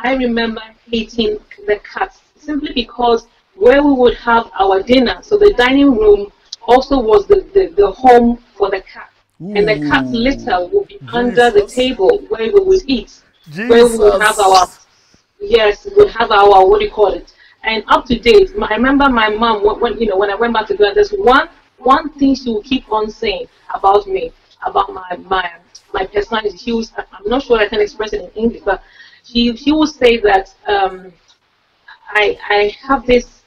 remember hating the cats simply because where we would have our dinner, so the dining room also was the home for the cat. Ooh, and the cat's litter would be under the table where we would eat. Where we would have we'd have our, what do you call it? And up to date, I remember my mom, when I went back to Ghana, there's one thing she would keep on saying about me, about my personality. I'm not sure I can express it in English, but she would say that I have this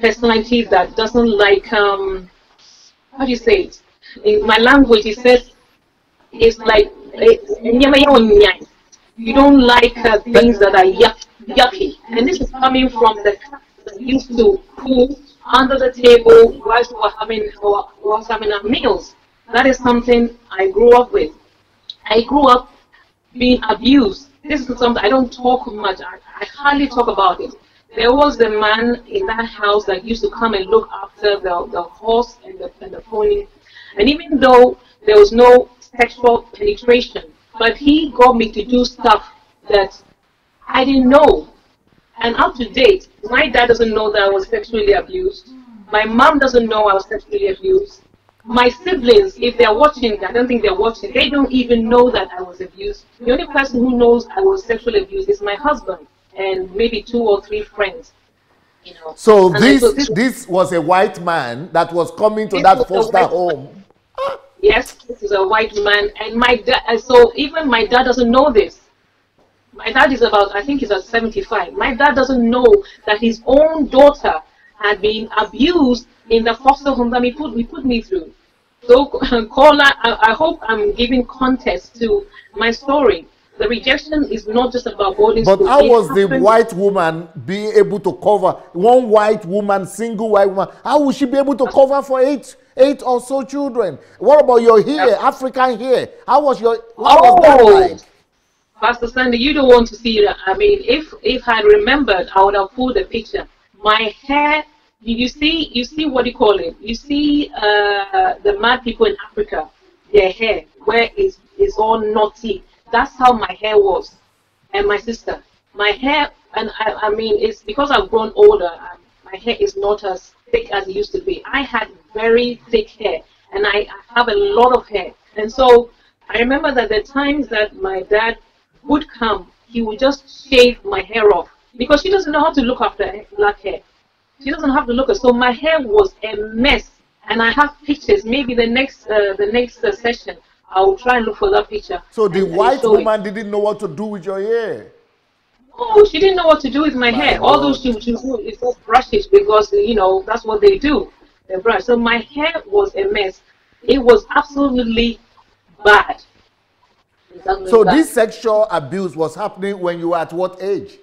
personality that doesn't like, how do you say it? In my language, it is like, you don't like things that are yucky. And this is coming from the that used to cook under the table whilst we were having our meals. That is something I grew up with. I grew up being abused. This is something I don't talk much. I hardly talk about it. There was a man in that house that used to come and look after the horse and the pony. And even though there was no sexual penetration, but he got me to do stuff that I didn't know. And up to date, my dad doesn't know that I was sexually abused. My mom doesn't know I was sexually abused. My siblings, if they're watching, I don't think they're watching, they don't even know that I was abused. The only person who knows I was sexually abused is my husband and maybe 2 or 3 friends. You know. So this was a white man that was coming to that foster home. Yes, this is a white man, and my dad. So even my dad doesn't know this. My dad is about, I think he's at 75. My dad doesn't know that his own daughter had been abused in the foster home that he put me through. So, caller, I hope I'm giving context to my story. The rejection is not just about boarding school. But how was the white woman being able to cover, one white woman, single white woman, how would she be able to cover for eight or so children? What about your hair, African hair? How was that like? Pastor Sandy, you don't want to see that. I mean, if I remembered, I would have pulled a picture. My hair, you see what you call it? You see the mad people in Africa, their hair, where it's all knotty. That's how my hair was. And my sister, my hair, and I mean, it's because I've grown older, my hair is not as thick as it used to be. I had very thick hair, and I have a lot of hair. And so I remember that the times that my dad would come, he would just shave my hair off because she doesn't know how to look after black hair. She doesn't have to look at. So my hair was a mess, and I have pictures. Maybe the next session I'll try and look for that picture. So the white woman didn't know what to do with your hair. Oh, she didn't know what to do with my hair. God. Although she it's just brushes because you know that's what they do. They brush. So my hair was a mess. It was absolutely bad. So this sexual abuse was happening when you were at what age?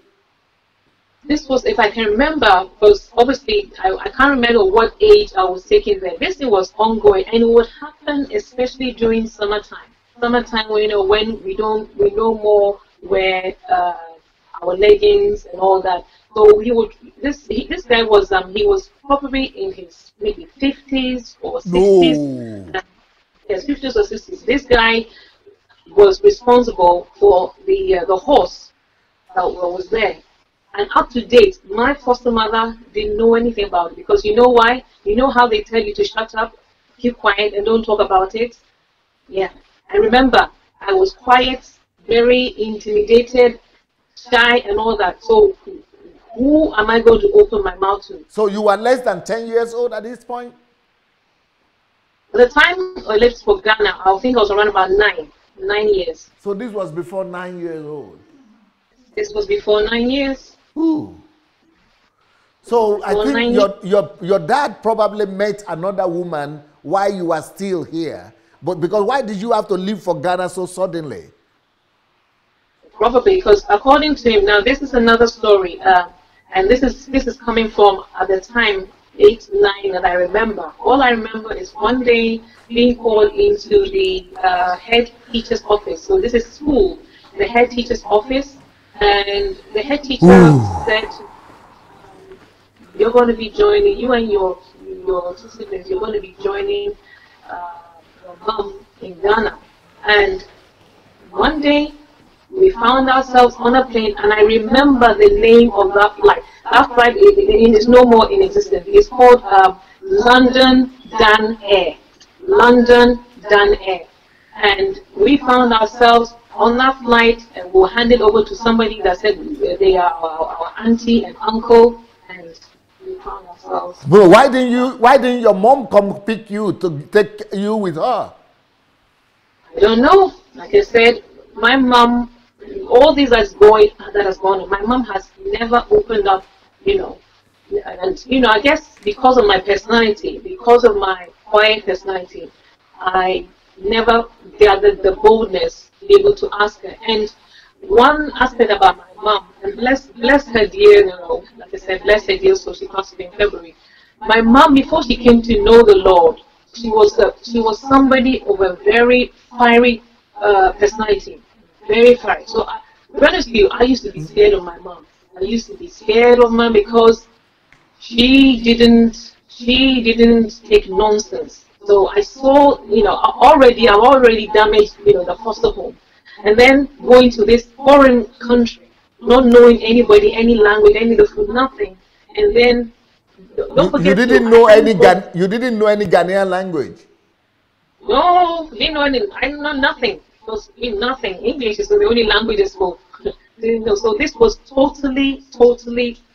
This was, if I can remember, because obviously I can't remember what age I was taking there. This thing was ongoing, and it would happen especially during summertime. Summertime, when we no more wear our leggings and all that. So he would. This guy was he was probably in his maybe 50s or 60s. No. Yes, 50s or 60s. This guy was responsible for the horse that was there. And up to date, my foster mother didn't know anything about it because you know why? You know how they tell you to shut up, keep quiet, and don't talk about it? Yeah. I remember I was quiet, very intimidated, shy, and all that. So who am I going to open my mouth to? So you were less than 10 years old at this point? At the time I left for Ghana, I think I was around about 9 years. So this was before 9 years old? This was before 9 years. Ooh. So I think your dad probably met another woman while you were still here. But because why did you have to leave for Ghana so suddenly? Probably because according to him, now this is another story, and this is coming from at the time 8, 9 that I remember. All I remember is one day being called into the head teacher's office. So this is school, the head teacher's office, and the head teacher said, "You're going to be joining, you and your two siblings, you're going to be joining your mom in Ghana." And one day we found ourselves on a plane, and I remember the name of that flight. That flight is no more in existence. It's called London Dan Air. London Dan Air. And we found ourselves on that flight, and we were handed over to somebody that said they are our auntie and uncle, and we found ourselves. Bro, why didn't your mom come pick you to take you with her? I don't know. Like I said, my mom, all this that has gone on, my mom has never opened up, and I guess because of my personality, because of my quiet personality, I never gathered the boldness to be able to ask her. And one aspect about my mom, and bless her dear, like I said, bless her dear, so she passed away in February. My mom, before she came to know the Lord, she was somebody of a very fiery personality, very fiery. So, to be honest with you, I used to be scared of my mom. I used to be scared of her because she didn't take nonsense. So I saw, I'm already damaged, the foster home. And then going to this foreign country, not knowing anybody, any language, any of the food, nothing. And then don't forget you didn't know any Ghanaian language. No, didn't know any. I know nothing. It was nothing. English is the only language I spoke. So this was totally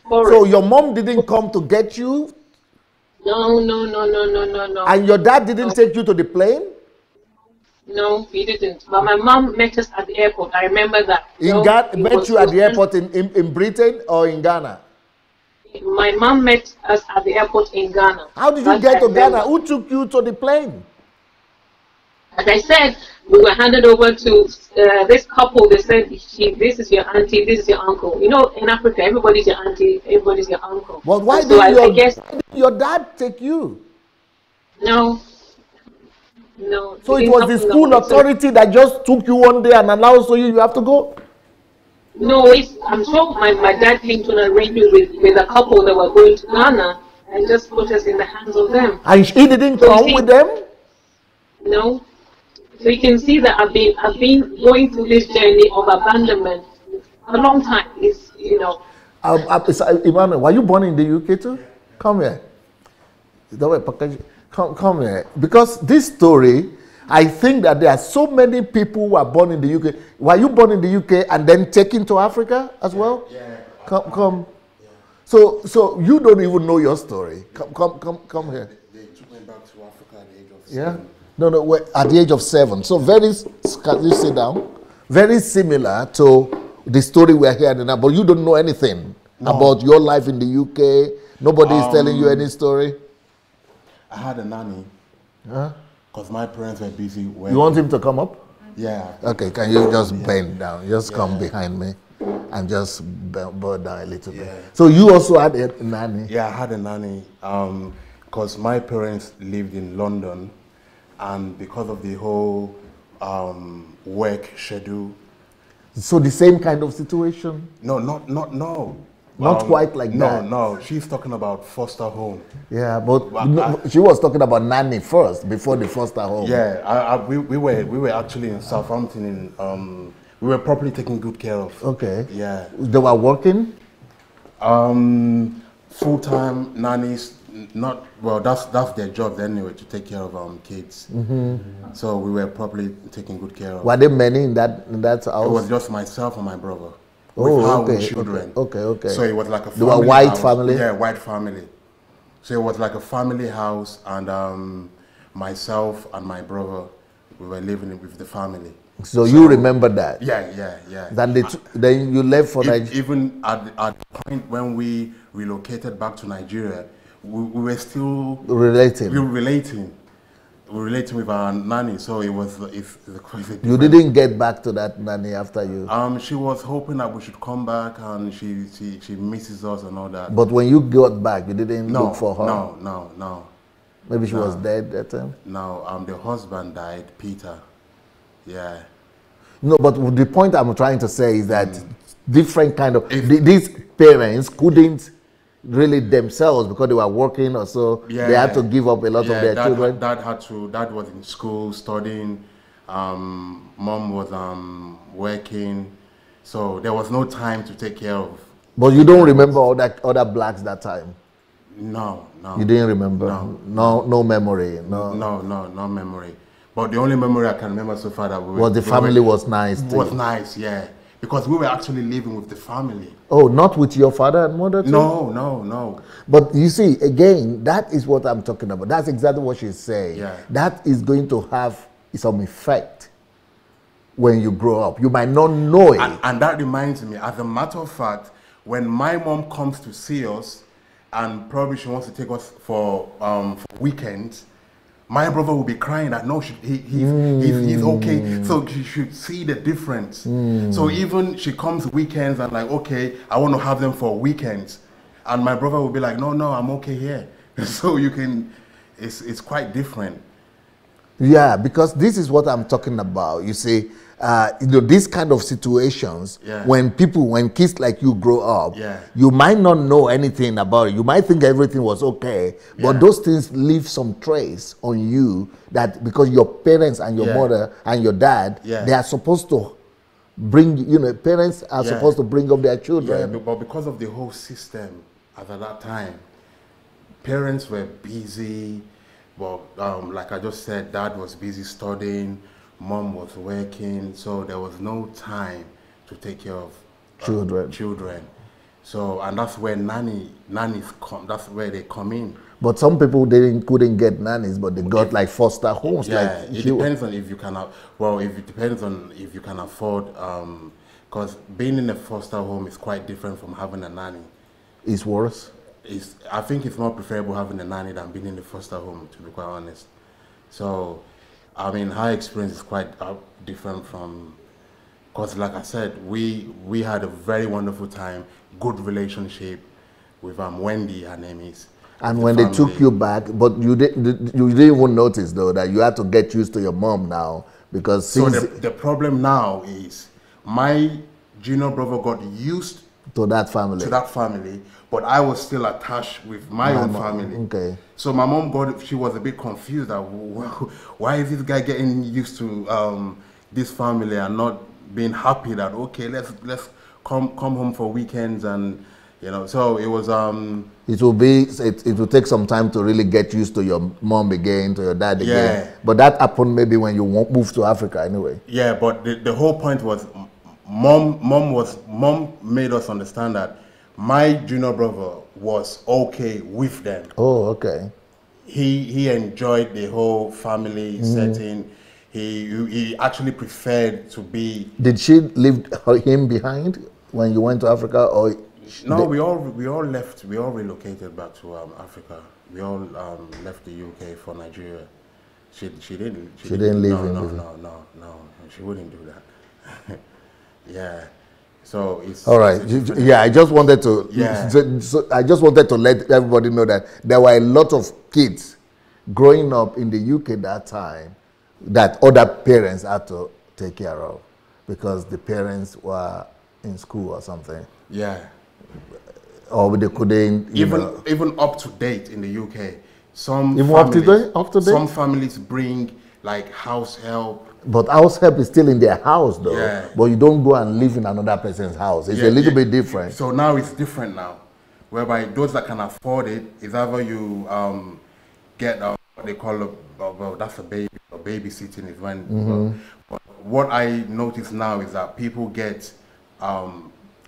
foreign. So your mom didn't come to get you? No. And your dad didn't take you to the plane? No, he didn't. But my mom met us at the airport. I remember that. Met you at the airport in Britain or in Ghana? My mom met us at the airport in Ghana. How did you get to Ghana? Who took you to the plane? As I said, we were handed over to this couple. They said, this is your auntie, this is your uncle. In Africa, everybody's your auntie, everybody's your uncle. Well, why did your dad take you? No. So it was the school authority that just took you one day and announced you have to go? No, I'm sure my dad came to an arrangement with a couple that were going to Ghana and just put us in the hands of them. And he didn't come with them? No. So you can see that I've been going through this journey of abandonment a long time. Emmanuel, were you born in the UK too? Come here. Come here. Because this story, I think that there are so many people who are born in the UK. Were you born in the UK and then taken to Africa as well? Yeah. Come. Yeah. So you don't even know your story. Come here. They took me back to Africa at the age of 7. Yeah. No, at the age of 7. So can you sit down? Very similar to the story we're hearing now, but you don't know anything about your life in the UK. Nobody is telling you any story. I had a nanny. Because my parents were busy working. You want him to come up? Yeah. Okay, can you just bend down? Just come behind me and just bow down a little bit. So you also had a nanny? Yeah, I had a nanny. Because my parents lived in London, and because of the whole work schedule. So the same kind of situation? No. Not quite like that. No, she's talking about foster home. Yeah, but she was talking about nanny first, before the foster home. Yeah, we were actually in Southampton. We were properly taken good care of. Okay. Yeah. They were working? Full-time nannies. That's their job anyway, to take care of kids. So we were probably taking good care of. Were there many in that house? It was just myself and my brother. With children. Okay. So it was like a family. They were white house. family? Yeah, white family. So it was like a family house, and myself and my brother, we were living with the family. So you remember that? Yeah. Then you left for Nigeria? Even at the point when we relocated back to Nigeria, we were still relating. We were relating with our nanny, so it's crazy. You didn't get back to that nanny after you? She was hoping that we should come back, and she misses us and all that. But when you got back, you didn't look for her? No. Maybe she was dead that time? No, the husband died, Peter. Yeah. No, but the point I'm trying to say is that different kind of... These parents couldn't really themselves, because they were working or so, they had to give up a lot of their children. Dad was in school studying, mom was working, so there was no time to take care of. But you don't remember all that other blacks that time? No. You didn't remember? No memory? No memory. But the only memory I can remember so far that the family was nice. Was nice, yeah. Because we were actually living with the family. Oh, not with your father and mother too? No. But you see, again, that is what I'm talking about. That's exactly what she's saying. Yeah. That is going to have some effect when you grow up. You might not know it. And that reminds me, as a matter of fact, when my mom comes to see us, and probably she wants to take us for weekends, my brother will be crying that no, he's okay. So she should see the difference. So even she comes weekends and like, okay, I want to have them for weekends, and my brother will be like, no, I'm okay here. So you can, it's quite different. Yeah, because this is what I'm talking about. You see, these kind of situations, when kids like you grow up, you might not know anything about it. You might think everything was okay, but those things leave some trace on you, that because your parents and your mother and your dad, they are supposed to bring, parents are supposed to bring up their children. Yeah, but because of the whole system at that time, parents were busy. Well, like I just said, dad was busy studying, mom was working, so there was no time to take care of children. So, and that's where nannies come. That's where they come in. But some people couldn't get nannies, but they got like foster homes. Yeah, it depends on if you can. It depends on if you can afford. Because being in a foster home is quite different from having a nanny. It's worse. I think it's more preferable having a nanny than being in the foster home, to be quite honest. So, I mean, her experience is quite different from, because like I said, we had a very wonderful time, good relationship with Wendy, her name is. And when they took you back, but you didn't even notice though that you had to get used to your mom now, because so the problem now is my junior brother got used to that family. But I was still attached with my own family. Okay. So my mom she was a bit confused that, why is this guy getting used to this family and not being happy that, okay, let's come home for weekends, and so it was it will take some time to really get used to your mom again, to your dad again. But that happened maybe when you moved to Africa anyway. Yeah, but the whole point was mom made us understand that my junior brother was okay with them. Oh, okay. He enjoyed the whole family setting. He actually preferred to be. Did she leave him behind when you went to Africa, or? No, we all left. We all relocated back to Africa. We all left the UK for Nigeria. She didn't. She didn't leave him. No. She wouldn't do that. Yeah. So it's all right. I just wanted to. Yeah. So I just wanted to let everybody know that there were a lot of kids growing up in the UK that time that other parents had to take care of because the parents were in school or something. Yeah. Or they couldn't. Even up to date in the UK, some families bring like house help. But house help is still in their house though. Yeah. But you don't go and live in another person's house. It's a little bit different. So now it's different now, whereby those that can afford it is either you get what they call that's a babysitting is when. But what I notice now is that people get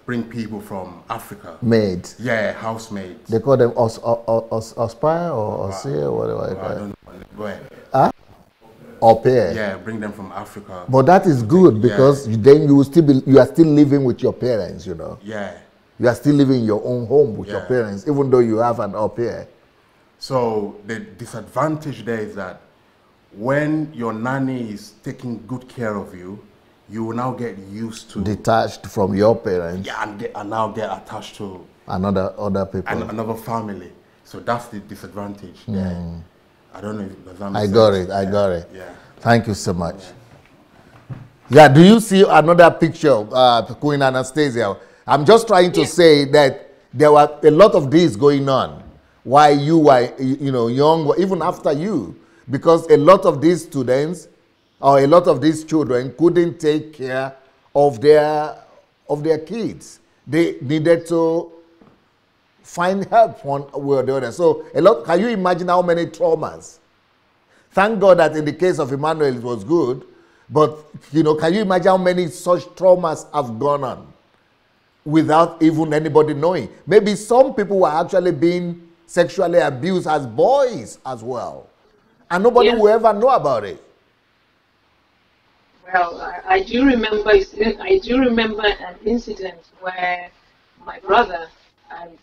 bring people from Africa. Maids. Yeah, housemaids. They call them Aspire or Osir or whatever. I don't know. Go ahead. Huh? Au pair. Yeah, bring them from Africa. But that is good because then you are still living with your parents, Yeah. You are still living in your own home with your parents, even though you have an au pair. So the disadvantage there is that when your nanny is taking good care of you, you will now get used to detached from your parents. Yeah, and now get attached to other people and another family. So that's the disadvantage there. I don't know if does that make sense? I got it. Yeah. Thank you so much. Yeah, do you see another picture of Queen Anastasia? I'm just trying to say that there were a lot of this going on while you were, young, even after you, because a lot of these students or a lot of these children couldn't take care of their kids. They needed to find help one way or the other. So can you imagine how many traumas? Thank God that in the case of Emmanuel it was good, but can you imagine how many such traumas have gone on without even anybody knowing? Maybe some people were actually being sexually abused as boys as well, and nobody will ever know about it. Well, I do remember an incident where my brother, and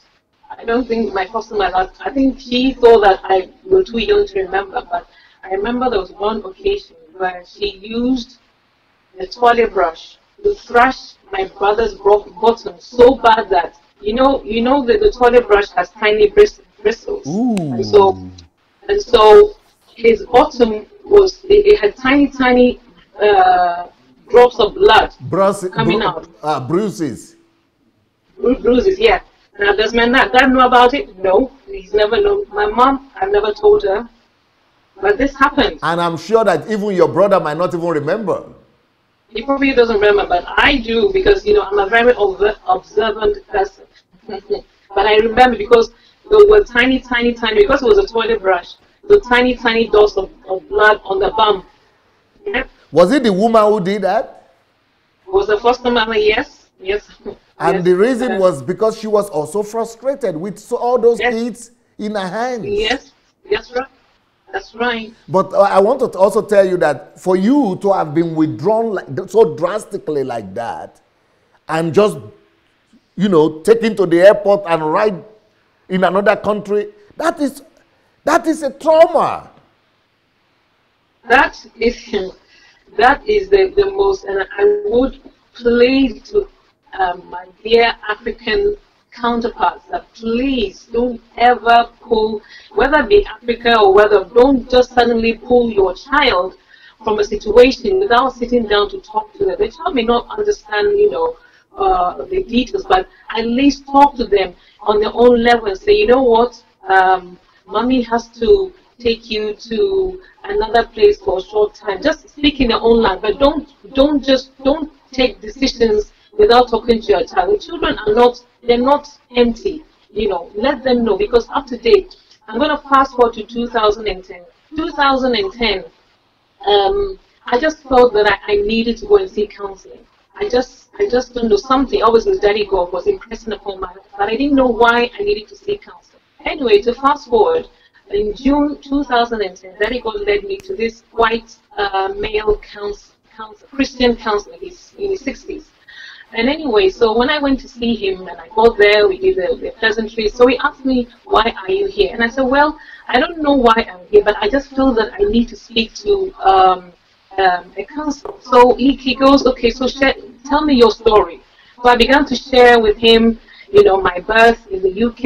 I don't think my customer, I think he thought that I was too young to remember, but I remember there was one occasion where she used the toilet brush to thrash my brother's bottom so bad that that the toilet brush has tiny bristles, Ooh. and so his bottom it had tiny drops of blood coming out. Bruises. Bruises, yeah. Now, does my dad know about it? No, he's never known. My mom, I've never told her. But this happened. And I'm sure that even your brother might not even remember. He probably doesn't remember, but I do because, I'm a very observant person. But I remember because there were tiny, because it was a toilet brush, the tiny dots of blood on the bum. Yeah. Was it the woman who did that? Was the foster mother? Yes. And the reason was because she was also frustrated with all those kids in her hands. Yes, that's right. That's right. But I want to also tell you that for you to have been withdrawn so drastically like that, and just, taken to the airport and ride in another country, that is a trauma. That is the most, and I would plead to my dear African counterparts that please don't ever pull, whether it be Africa or don't just suddenly pull your child from a situation without sitting down to talk to them. The child may not understand, the details, but at least talk to them on their own level and say, you know what, mommy has to take you to another place for a short time. Just speak in your own language, but don't take decisions without talking to your child. The children they're not empty. Let them know, because up to date, I'm going to fast forward to 2010. 2010, I just felt that I needed to go and seek counseling. I just don't know, something. Obviously, Daddy God was impressing upon my life, but I didn't know why I needed to seek counseling. Anyway, to fast forward, in June 2010, Daddy God led me to this white male Christian counselor. He's in his 60s. And anyway, so when I went to see him and I got there, we did the pleasantries. So he asked me, why are you here? And I said, well, I don't know why I'm here, but I just feel that I need to speak to a counselor. So he goes, okay, so tell me your story. So I began to share with him, my birth in the UK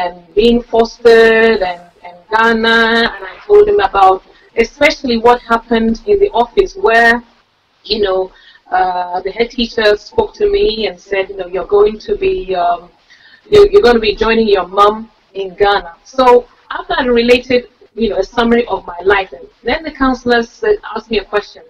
and being fostered and Ghana. And I told him about especially what happened in the office where, the head teacher spoke to me and said, you're going to be joining your mom in Ghana. So after I related, a summary of my life, and then the counselor asked me a question,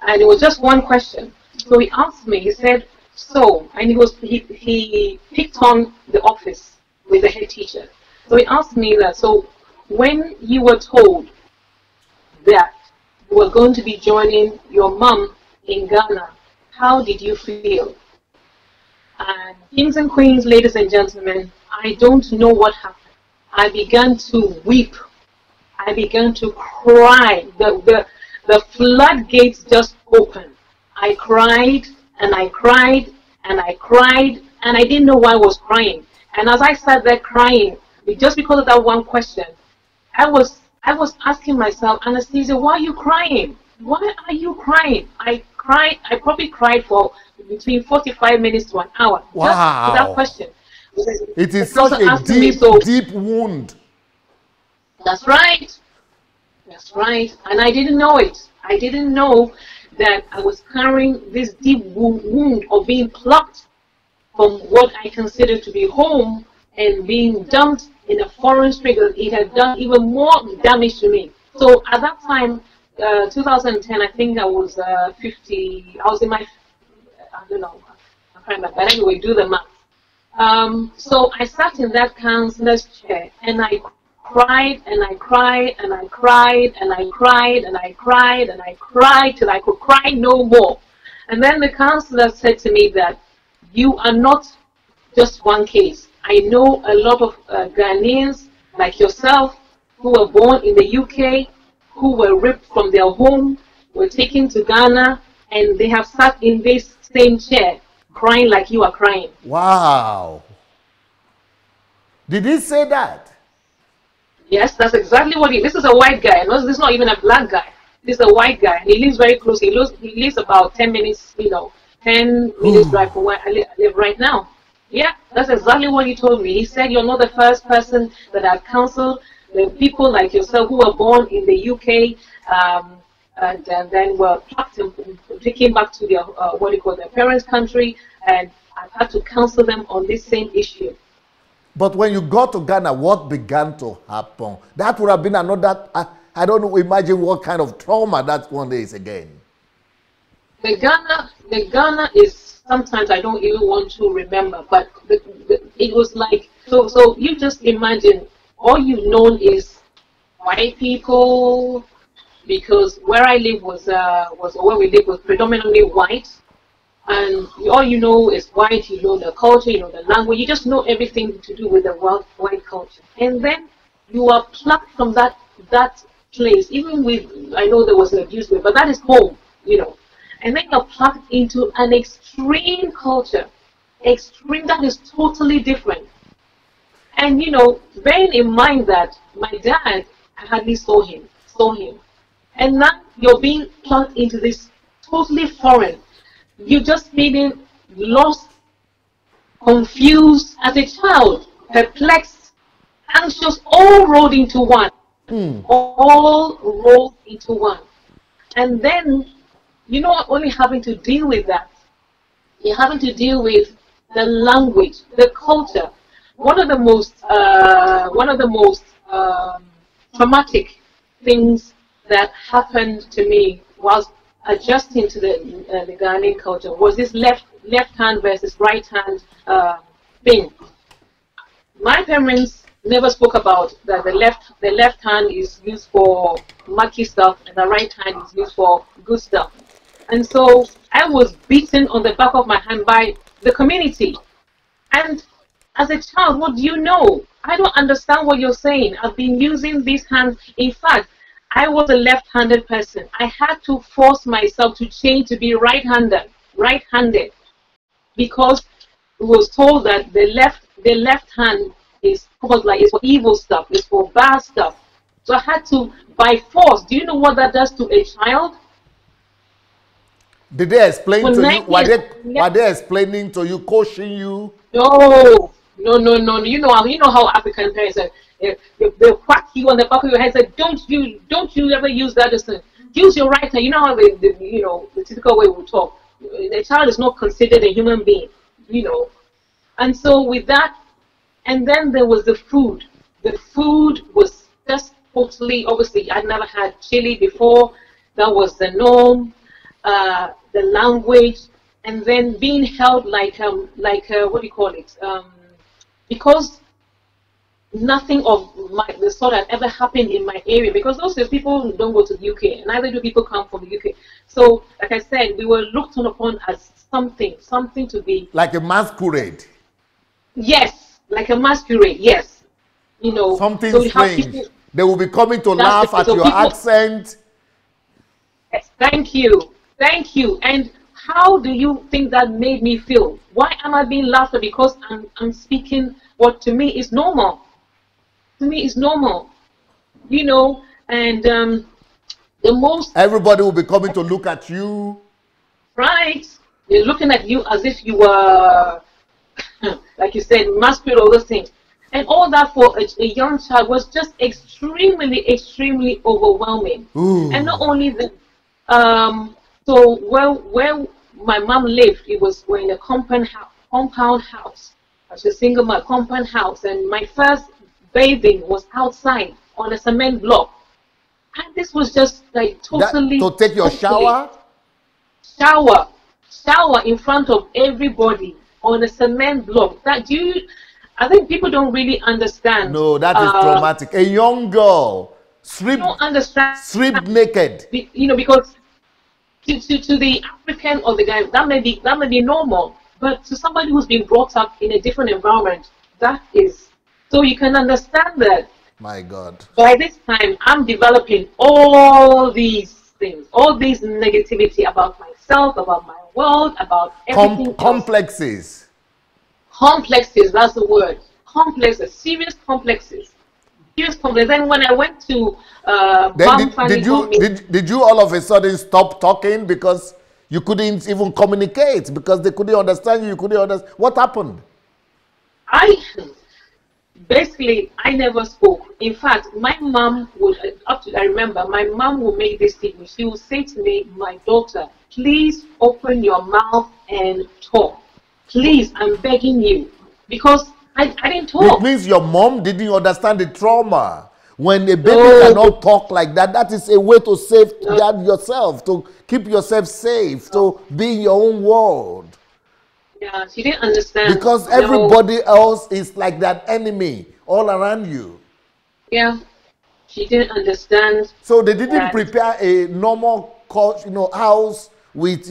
and it was just one question. So he asked me, he said, and he picked on the office with the head teacher. So he asked me that, so when you were told that you were going to be joining your mom in Ghana, how did you feel? And kings and queens, ladies and gentlemen, I don't know what happened. I began to weep. I began to cry. The floodgates just opened. I cried and I cried and I cried, and I didn't know why I was crying. And as I sat there crying, just because of that one question, I was asking myself, Anastasia, why are you crying? Why are you crying? I probably cried for between 45 minutes to an hour. Wow. Just for that question. It is such a deep wound. That's right. That's right. And I didn't know it. I didn't know that I was carrying this deep wound of being plucked from what I consider to be home and being dumped in a foreign street. It had done even more damage to me. So at that time, 2010, I think I was 50. I was in my, I don't know, I can't remember. But anyway, do the math. So I sat in that counselor's chair and I cried and I cried and I cried and I cried and I cried and I cried till I could cry no more. And then the counselor said to me that you are not just one case. I know a lot of Ghanaians like yourself who were born in the UK, who were ripped from their home, were taken to Ghana, and they have sat in this same chair crying like you are crying. Wow. Did he say that? Yes, that's exactly what this is a white guy. No, this is not even a black guy. This is a white guy. He lives very close. He lives about 10 minutes, 10 minutes drive from where I live right now. Yeah, that's exactly what he told me. He said, you're not the first person that I've counseled. The people like yourself who were born in the UK and then were plucked and taken back to their, their parents' country, and I've had to counsel them on this same issue. But when you got to Ghana, what began to happen? That would have been another, I don't know, imagine what kind of trauma that one is again. The Ghana is, sometimes I don't even want to remember, but it was like, so you just imagine, all you've known is white people, because where I live where we live was predominantly white. And all you know is white, you know the culture, you know the language, you just know everything to do with the white culture. And then you are plucked from that place, even with, I know there was an abuse, but that is home, And then you're plucked into an extreme culture, that is totally different. And bearing in mind that my dad, I hardly saw him. And now you're being plucked into this totally foreign. You just feeling lost, confused as a child, perplexed, anxious, all rolled into one. All rolled into one. And then, only having to deal with that. You're having to deal with the language, the culture. One of the most traumatic things that happened to me whilst adjusting to the Ghanaian culture was this left hand versus right hand thing. My parents never spoke about that the left hand is used for mucky stuff and the right hand is used for good stuff. And so I was beaten on the back of my hand by the community. And as a child, what do you know? I don't understand what you're saying. I've been using these hands. In fact, I was a left-handed person. I had to force myself to change to be right-handed, because it was told that the left hand is for evil stuff, it's for bad stuff. So I had to, by force. Do you know what that does to a child? Did they explain to you? Were they explaining to you, coaching you? No. You know how African parents are. They'll whack you on the back of your head and say, don't you ever use that distance. Use your right hand. You know how the typical way we talk. The child is not considered a human being, And so with that, and then there was the food. The food was just totally, obviously, I'd never had chili before. That was the norm. The language, and then being held like what do you call it? Because nothing of the sort had ever happened in my area, because those people don't go to the UK, neither do people come from the UK. So, like I said, we were looked upon as something to be like a masquerade. Yes, like a masquerade. Yes, something so strange. They will be coming to laugh at your accent. Yes, thank you. And how do you think that made me feel? Why am I being laughed at? Because I'm speaking what to me is normal. To me is normal. And the most... Everybody will be coming to look at you. Right. They're looking at you as if you were, like you said, masquerade, all those things. And all that for a young child was just extremely overwhelming. Ooh. And not only that, so where my mom lived, we're in a compound house. I was a single mother, compound house, and my first bathing was outside on a cement block. And this was just like totally... to take your shower? Shower in front of everybody on a cement block. I think people don't really understand. No, that is traumatic. A young girl stripped naked. Because to the African or the guy, that may be normal, but to somebody who's been brought up in a different environment, that is. So you can understand that. My God. By this time, I'm developing all these things, all these negativity about myself, about my world, about everything. Complexes. Complexes, that's the word. Complexes, serious complexes. serious complaints. Then when I went to did you all of a sudden stop talking because you couldn't even communicate, because they couldn't understand you couldn't understand? What happened? Basically, I never spoke. In fact, my mom would, I remember, my mom would make this statement. She would say to me, my daughter, please open your mouth and talk. Please, I'm begging you. Because I didn't talk. It means your mom didn't understand the trauma. When a baby cannot talk like that, that is a way to save that yourself, to keep yourself safe, to be in your own world. Yeah, she didn't understand. Because everybody else is like that enemy all around you. Yeah, she didn't understand. So they didn't prepare a normal, house with,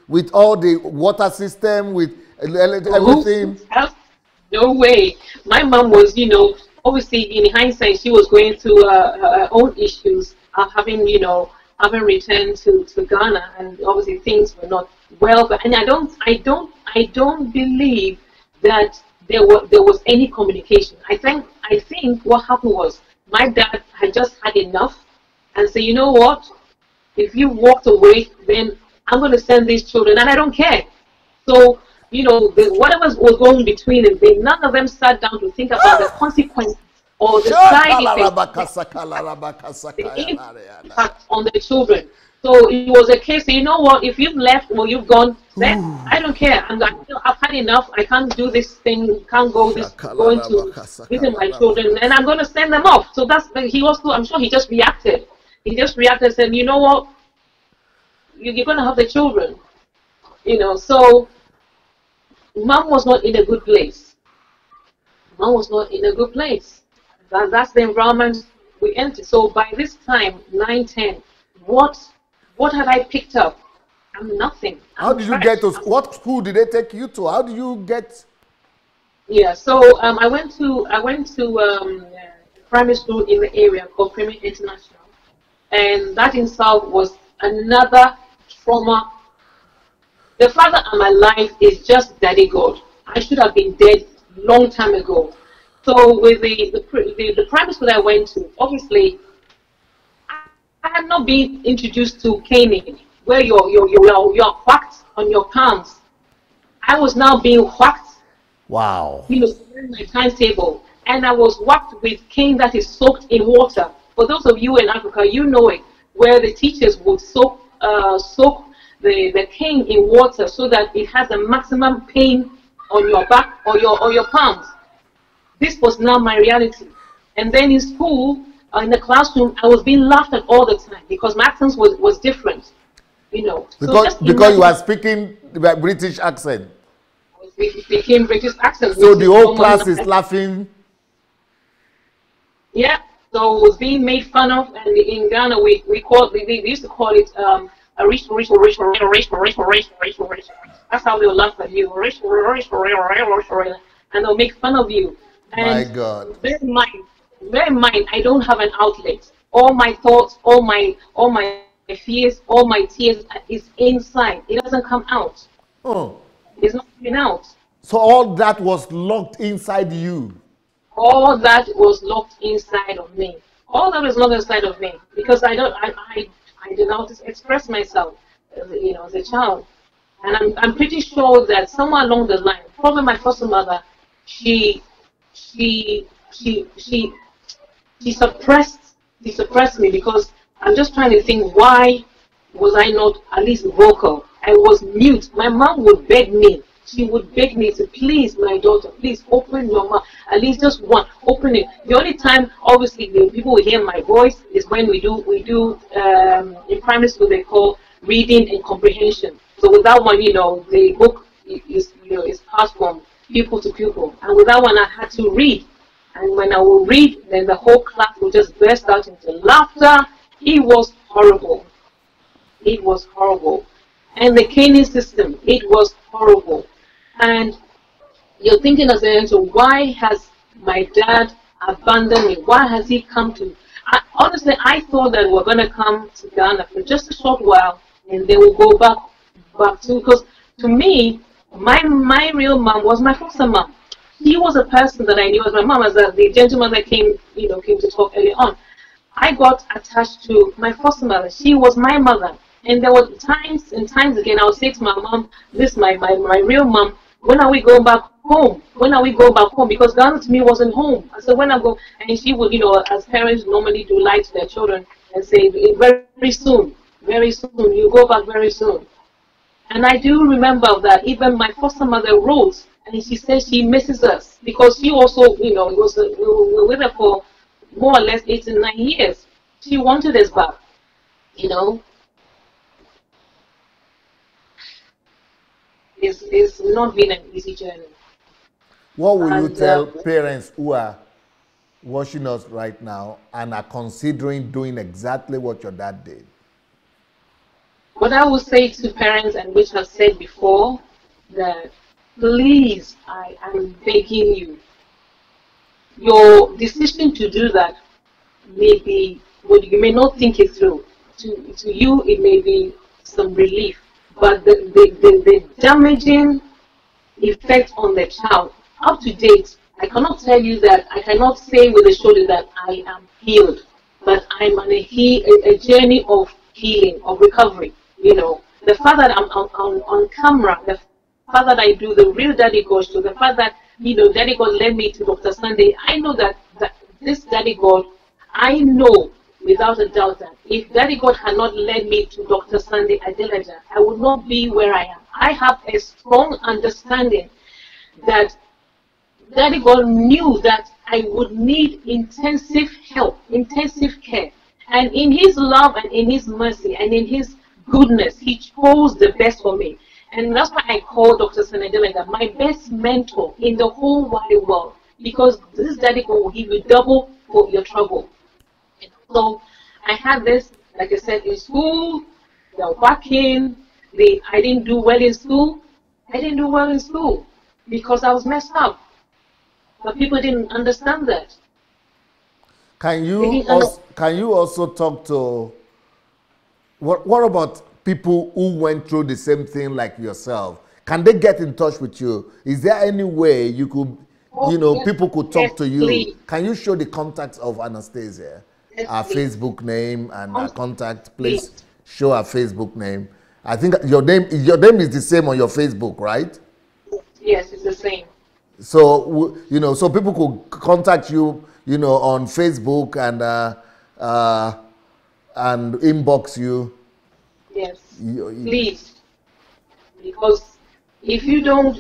with all the water system, with everything. No way. My mom was, obviously in hindsight, she was going through her own issues of having returned to Ghana, and obviously things were not well. And I don't believe that there was any communication. I think what happened was my dad had just had enough and said, you know what? If you walked away, then I'm going to send these children, and I don't care. So, whatever was going between them, none of them sat down to think about the consequences or the side effects, the impact on the children. So it was a case, you know what, if you've left or you've gone, then I don't care. I've had enough. I can't do this thing. Can't go going to visit my children, and I'm going to send them off. So I'm sure he just reacted. He just reacted and said, you know what, you're going to have the children. So Mom was not in a good place. Mom was not in a good place. That's the environment we entered. So by this time, 9, 10, what had I picked up? I'm nothing. How did you get to, what school did they take you to? How did you get? Yeah, so I went to primary school in the area called Premier International, and that in itself was another trauma. The father of my life is just Daddy God. I should have been dead long time ago. So with the primary school I went to, obviously, I had not been introduced to caning, where you're whacked on your palms. I was now being whacked. Wow. My timetable, and I was whacked with cane that is soaked in water. For those of you in Africa, you know it, where the teachers would soak the cane in water so that it has a maximum pain on your back or your palms. This was now my reality. And then in school, in the classroom, I was being laughed at all the time because my accent was different. Because you are speaking the British accent. I was speaking British accent. So the whole class is laughing. Yeah. So it was being made fun of, and in Ghana we used to call it a rich. That's how they will laugh at you. And they'll make fun of you. And my God. Bear in mind, I don't have an outlet. All my thoughts, all my fears, all my tears is inside. It doesn't come out. Oh. It's not coming out. So all that was locked inside you. All that was locked inside of me. All that was locked inside of me because I did not express myself, as a child. And I'm pretty sure that somewhere along the line, probably my foster mother, she suppressed me because I'm just trying to think, why was I not at least vocal? I was mute. My mom would beg me. She would beg me to, please, my daughter, please open your mouth. At least just one. Open it. The only time, obviously, the people will hear my voice is when we do in primary school, they call reading and comprehension. So with that one, the book is passed from pupil to pupil. And with that one, I had to read. And when I would read, then the whole class would just burst out into laughter. It was horrible. It was horrible. And the caning system, it was horrible. And you're thinking as an answer, why has my dad abandoned me? Why has he come to? Honestly, I thought that we're going to come to Ghana for just a short while, and then we'll go back to, because to me, my real mom was my foster mom. She was a person that I knew as my mom, as the gentleman that came to talk earlier on. I got attached to my foster mother. She was my mother. And there were times and times again, I would say to my mom, this my real mom, when are we going back home? When are we going back home? Because Ghana to me wasn't home. I said, when I go, and she would, as parents normally do, lie to their children and say, very soon, you go back very soon. And I do remember that even my foster mother wrote, and she said she misses us because she also, we were with her for more or less 8 to 9 years. She wanted us back, It's not been an easy journey. What will you tell parents who are watching us right now and are considering doing exactly what your dad did? What I will say to parents, and which I've said before, that please, I am begging you, your decision to do that may be, you may not think it through. To you, it may be some relief. But the damaging effect on the child, up to date, I cannot tell you that, I cannot say with a shoulder that I am healed, but I'm on a journey of healing, of recovery. The fact that I'm on camera, the fact that I do the real Daddy God show, the fact that, Daddy God led me to Dr. Sunday, I know that this Daddy God, I know without a doubt that if Daddy God had not led me to Dr. Sunday Adelaja, I would not be where I am. I have a strong understanding that Daddy God knew that I would need intensive help, intensive care. And in His love and in His mercy and in His goodness, He chose the best for me. And that's why I call Dr. Sunday Adelaja my best mentor in the whole wide world. Because this Daddy God will give you double for your trouble. So I had this, like I said, in school, they're working, I didn't do well in school. I didn't do well in school because I was messed up. But people didn't understand that. Can you also talk to, what about people who went through the same thing like yourself? Can they get in touch with you? Is there any way you could, yes, people could talk to you? Please. Can you show the contacts of Anastasia? Our Facebook name and our contact, please show our Facebook name. I think your name is the same on your Facebook, right? Yes, it's the same. So so people could contact you, on Facebook and inbox you. Yes, please, because if you don't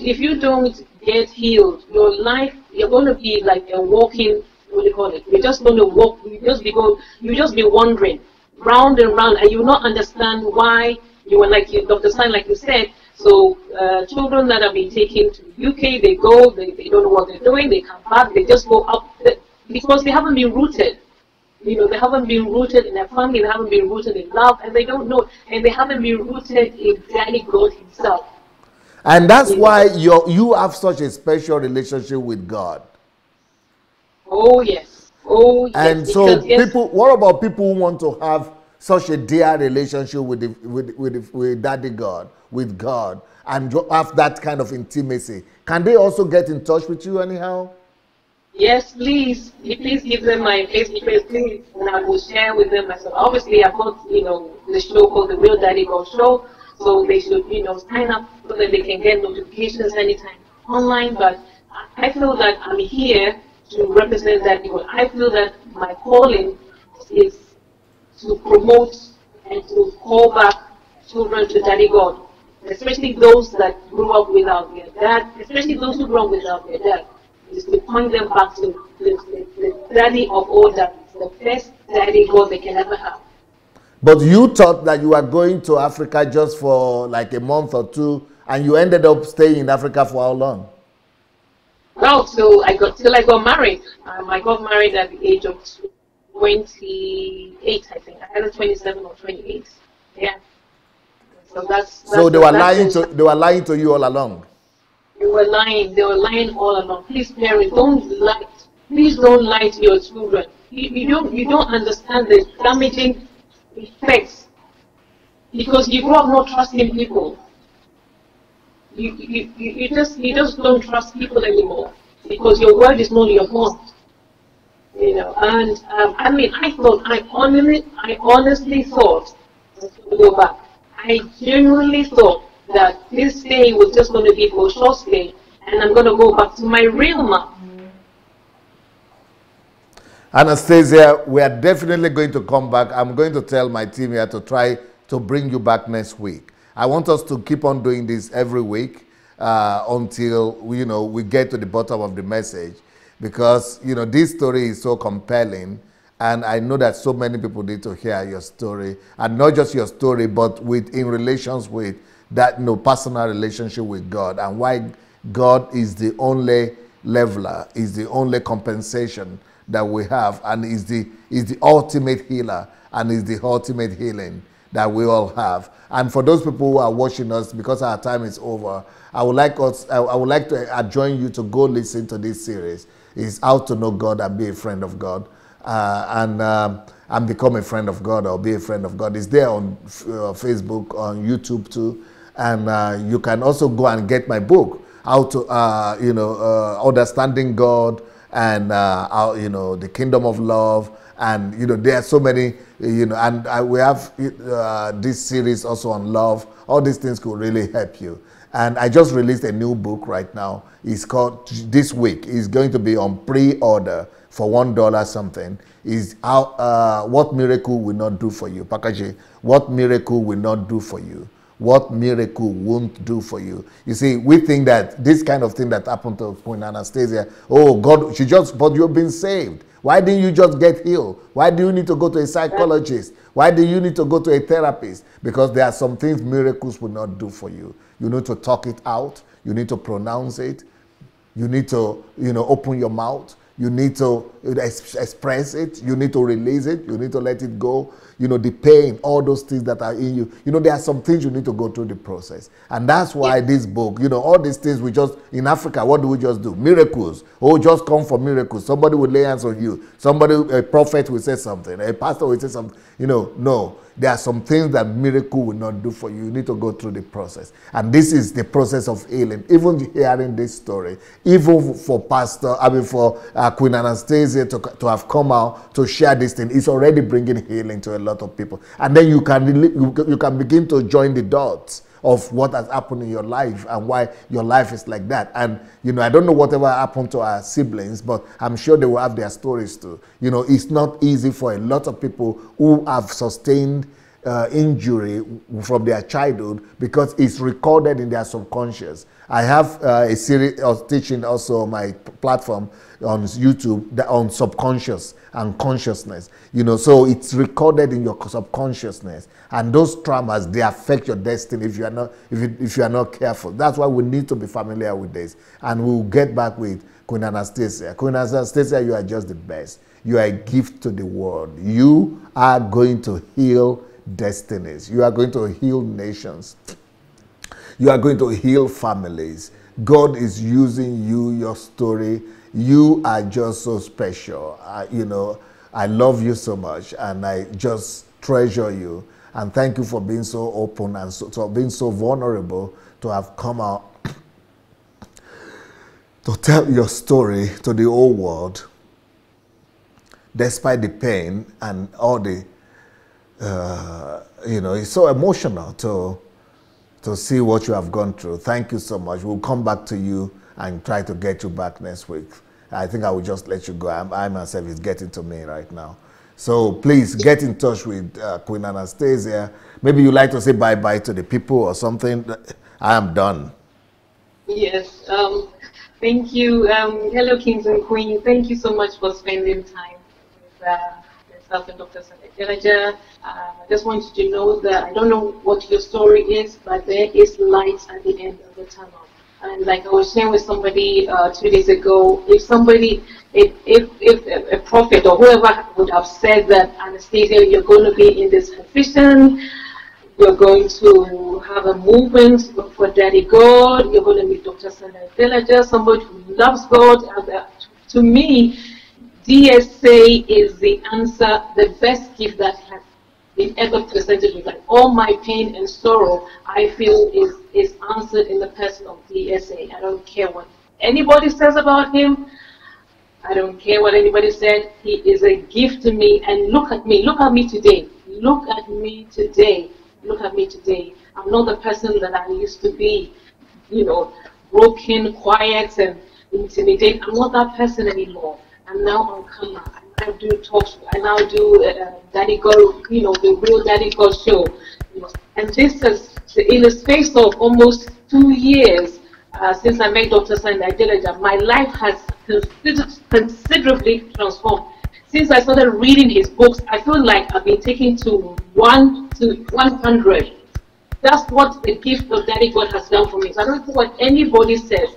get healed, your life, you're going to be like a walking. What do you call it? You're just going to walk. You just be wandering round and round, and you will not understand why you were like Dr. Stein, like you said. So children that have been taken to UK, they go, they don't know what they're doing, they come back, they just go up because they haven't been rooted. They haven't been rooted in their family, they haven't been rooted in love, and they don't know, and they haven't been rooted in Daddy God Himself. And that's why you have such a special relationship with God. Oh yes. Oh yes. And so people, what about people who want to have such a dear relationship with Daddy God, with God, and have that kind of intimacy? Can they also get in touch with you anyhow? Yes, please. Please give them my Facebook page, please, and I will share with them myself. Obviously, I've got the show called The Real Daddy God Show, so they should sign up so that they can get notifications anytime online. But I feel that I'm here to represent Daddy God. I feel that my calling is to promote and to call back children to Daddy God, especially those that grew up without their dad, especially those who grew up without their dad, is to point them back to the Daddy of all daddies, the best Daddy God they can ever have. But you thought that you were going to Africa just for like a month or two, and you ended up staying in Africa for how long? Well, till I got married. I got married at the age of 28, I think. I was 27 or 28. Yeah. So they were lying to you all along. They were lying all along. Please, parents, don't lie. Please don't lie to your children. You don't understand the damaging effects because you grow up not trusting people. You just don't trust people anymore. because your word is not your bond. You know, and I mean, I honestly thought to go back. I genuinely thought that this stay was just going to be for a short stay, and I'm going to go back to my real mom. Anastasia, we are definitely going to come back. I'm going to tell my team here to try to bring you back next week. I want us to keep on doing this every week until we get to the bottom of the message, because this story is so compelling, and I know that so many people need to hear your story, and not just your story, but in relations with that personal relationship with God, and why God is the only leveler, is the only compensation that we have, and is the ultimate healer, and is the ultimate healing that we all have. And for those people who are watching us, because our time is over, I would like to adjourn you to go listen to this series. It's How to Know God and Be a Friend of God, and become a friend of God, or be a friend of God. It's there on Facebook, on YouTube too, and you can also go and get my book, How to Understanding God, and the Kingdom of Love, and there are so many, and we have this series also on love. All these things could really help you. And I just released a new book right now. It's called, this week, it's going to be on pre-order for $1 something. Is how what miracle will not do for you. Packaging, what miracle will not do for you. What miracle won't do for you. You see, we think that this kind of thing that happened to Queen Anastasia, oh God, but you've been saved. Why didn't you just get healed? Why do you need to go to a psychologist? Why do you need to go to a therapist? Because there are some things miracles will not do for you. You need to talk it out. You need to pronounce it. You need to, open your mouth. You need to express it. You need to release it. You need to let it go. The pain, all those things that are in you. There are some things you need to go through the process. And that's why this book, all these things we just, in Africa, what do we just do? Miracles. Oh, just come for miracles. Somebody will lay hands on you. A prophet will say something. A pastor will say something. No. There are some things that miracle will not do for you. You need to go through the process. And this is the process of healing. Even hearing this story, even for Queen Anastasia to have come out to share this thing, it's already bringing healing to a lot of people. And then you can begin to join the dots of what has happened in your life and why your life is like that. And, I don't know whatever happened to our siblings, but I'm sure they will have their stories too. It's not easy for a lot of people who have sustained injury from their childhood, because it's recorded in their subconscious. I have a series of teaching also on my platform on YouTube on subconscious and consciousness. So it's recorded in your subconsciousness, and those traumas, they affect your destiny if you are not careful. That's why we need to be familiar with this, and we'll get back with Queen Anastasia. Queen Anastasia, you are just the best. You are a gift to the world. You are going to heal destinies. You are going to heal nations. You are going to heal families. God is using you, your story. You are just so special. I love you so much, and I just treasure you. And thank you for being so open and being so vulnerable to have come out to tell your story to the whole world, despite the pain and all the, it's so emotional to see what you have gone through. Thank you so much. We'll come back to you and try to get you back next week. I think I will just let you go. I myself is getting to me right now. So please get in touch with Queen Anastasia. Maybe you'd like to say bye-bye to the people or something. I am done. Yes. Thank you. Hello, kings and queens. Thank you so much for spending time with myself and Dr. Anastasia. I just want you to know that I don't know what your story is, but there is light at the end of the tunnel. And like I was sharing with somebody 2 days ago, if a prophet or whoever would have said that, Anastasia, you're going to be in this position, you're going to have a movement for Daddy God, you're going to meet Dr. Anastasia, somebody who loves God. To me, DSA is the answer, the best gift that has been ever presented with. Like all my pain and sorrow, I feel is answered in the person of DSA. I don't care what anybody says about him. I don't care what anybody said. He is a gift to me. And look at me. Look at me today. Look at me today. Look at me today. I'm not the person that I used to be, you know, broken, quiet, and intimidated. I'm not that person anymore. I'm now on camera. I now do talks. I now do Daddy God, you know, the real Daddy God show. You know, and this is in the space of almost 2 years since I met Dr. Sunday Adelaja. My life has considerably transformed. Since I started reading his books, I feel like I've been taken to 1 to 100. That's what the gift of Daddy God has done for me. So I don't care what anybody says.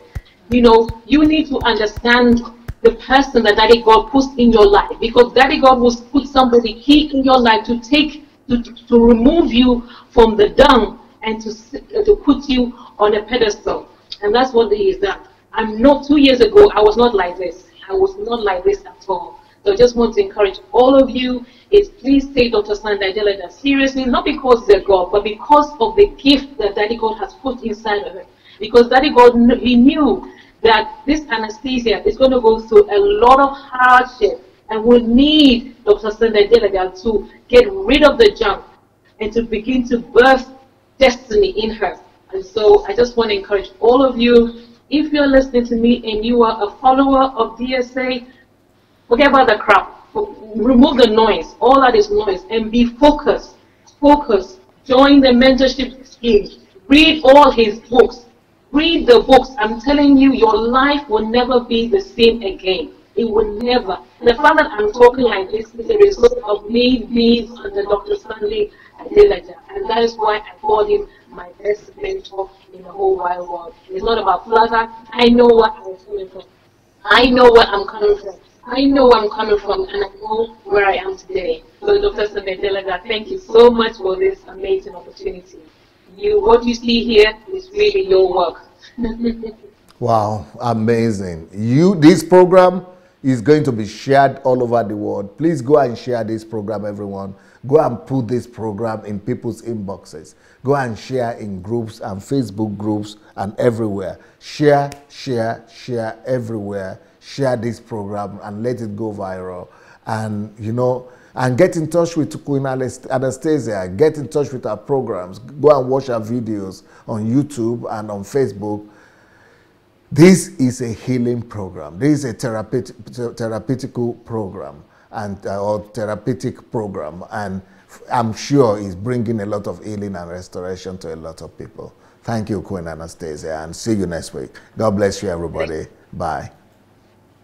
You know, you need to understand the person that Daddy God puts in your life, because Daddy God will put somebody key in your life to take, to remove you from the dung and to put you on a pedestal. And that's what he has done. I'm not, 2 years ago, I was not like this. I was not like this at all. So I just want to encourage all of you is please take Dr. Sunday Adelaja seriously, not because they're God, but because of the gift that Daddy God has put inside of her. Because Daddy God, he knew that this Anastasia is going to go through a lot of hardship and will need Dr. Sunday Adelaja to get rid of the junk and to begin to birth destiny in her. And so I just want to encourage all of you, if you're listening to me and you are a follower of DSA, forget about the crap. Remove the noise, all that is noise, and be focused. Focus. Join the mentorship scheme. Read all his books. Read the books. I'm telling you, your life will never be the same again. It will never. The fact that I'm talking like this is a result of me being under Dr. Sunday Adelaja, and that is why I call him my best mentor in the whole wide world. It's not about flutter. I know what I'm coming from. I know where I'm coming from. I know where I'm coming from, and I know where I am today. So, Dr. Sunday Adelaja, thank you so much for this amazing opportunity. What you see here is really your work. Wow, amazing. This program is going to be shared all over the world. Please go and share this program, everyone. Go and put this program in people's inboxes. Go and share in groups and Facebook groups and everywhere. Share, share, share everywhere. Share this program and let it go viral. And, you know, and get in touch with Queen Anastasia. Get in touch with our programs. Go and watch our videos on YouTube and on Facebook. This is a healing program. This is a therapeutical program and or therapeutic program, and I'm sure it's bringing a lot of healing and restoration to a lot of people. Thank you, Queen Anastasia, and see you next week. God bless you, everybody. Bye.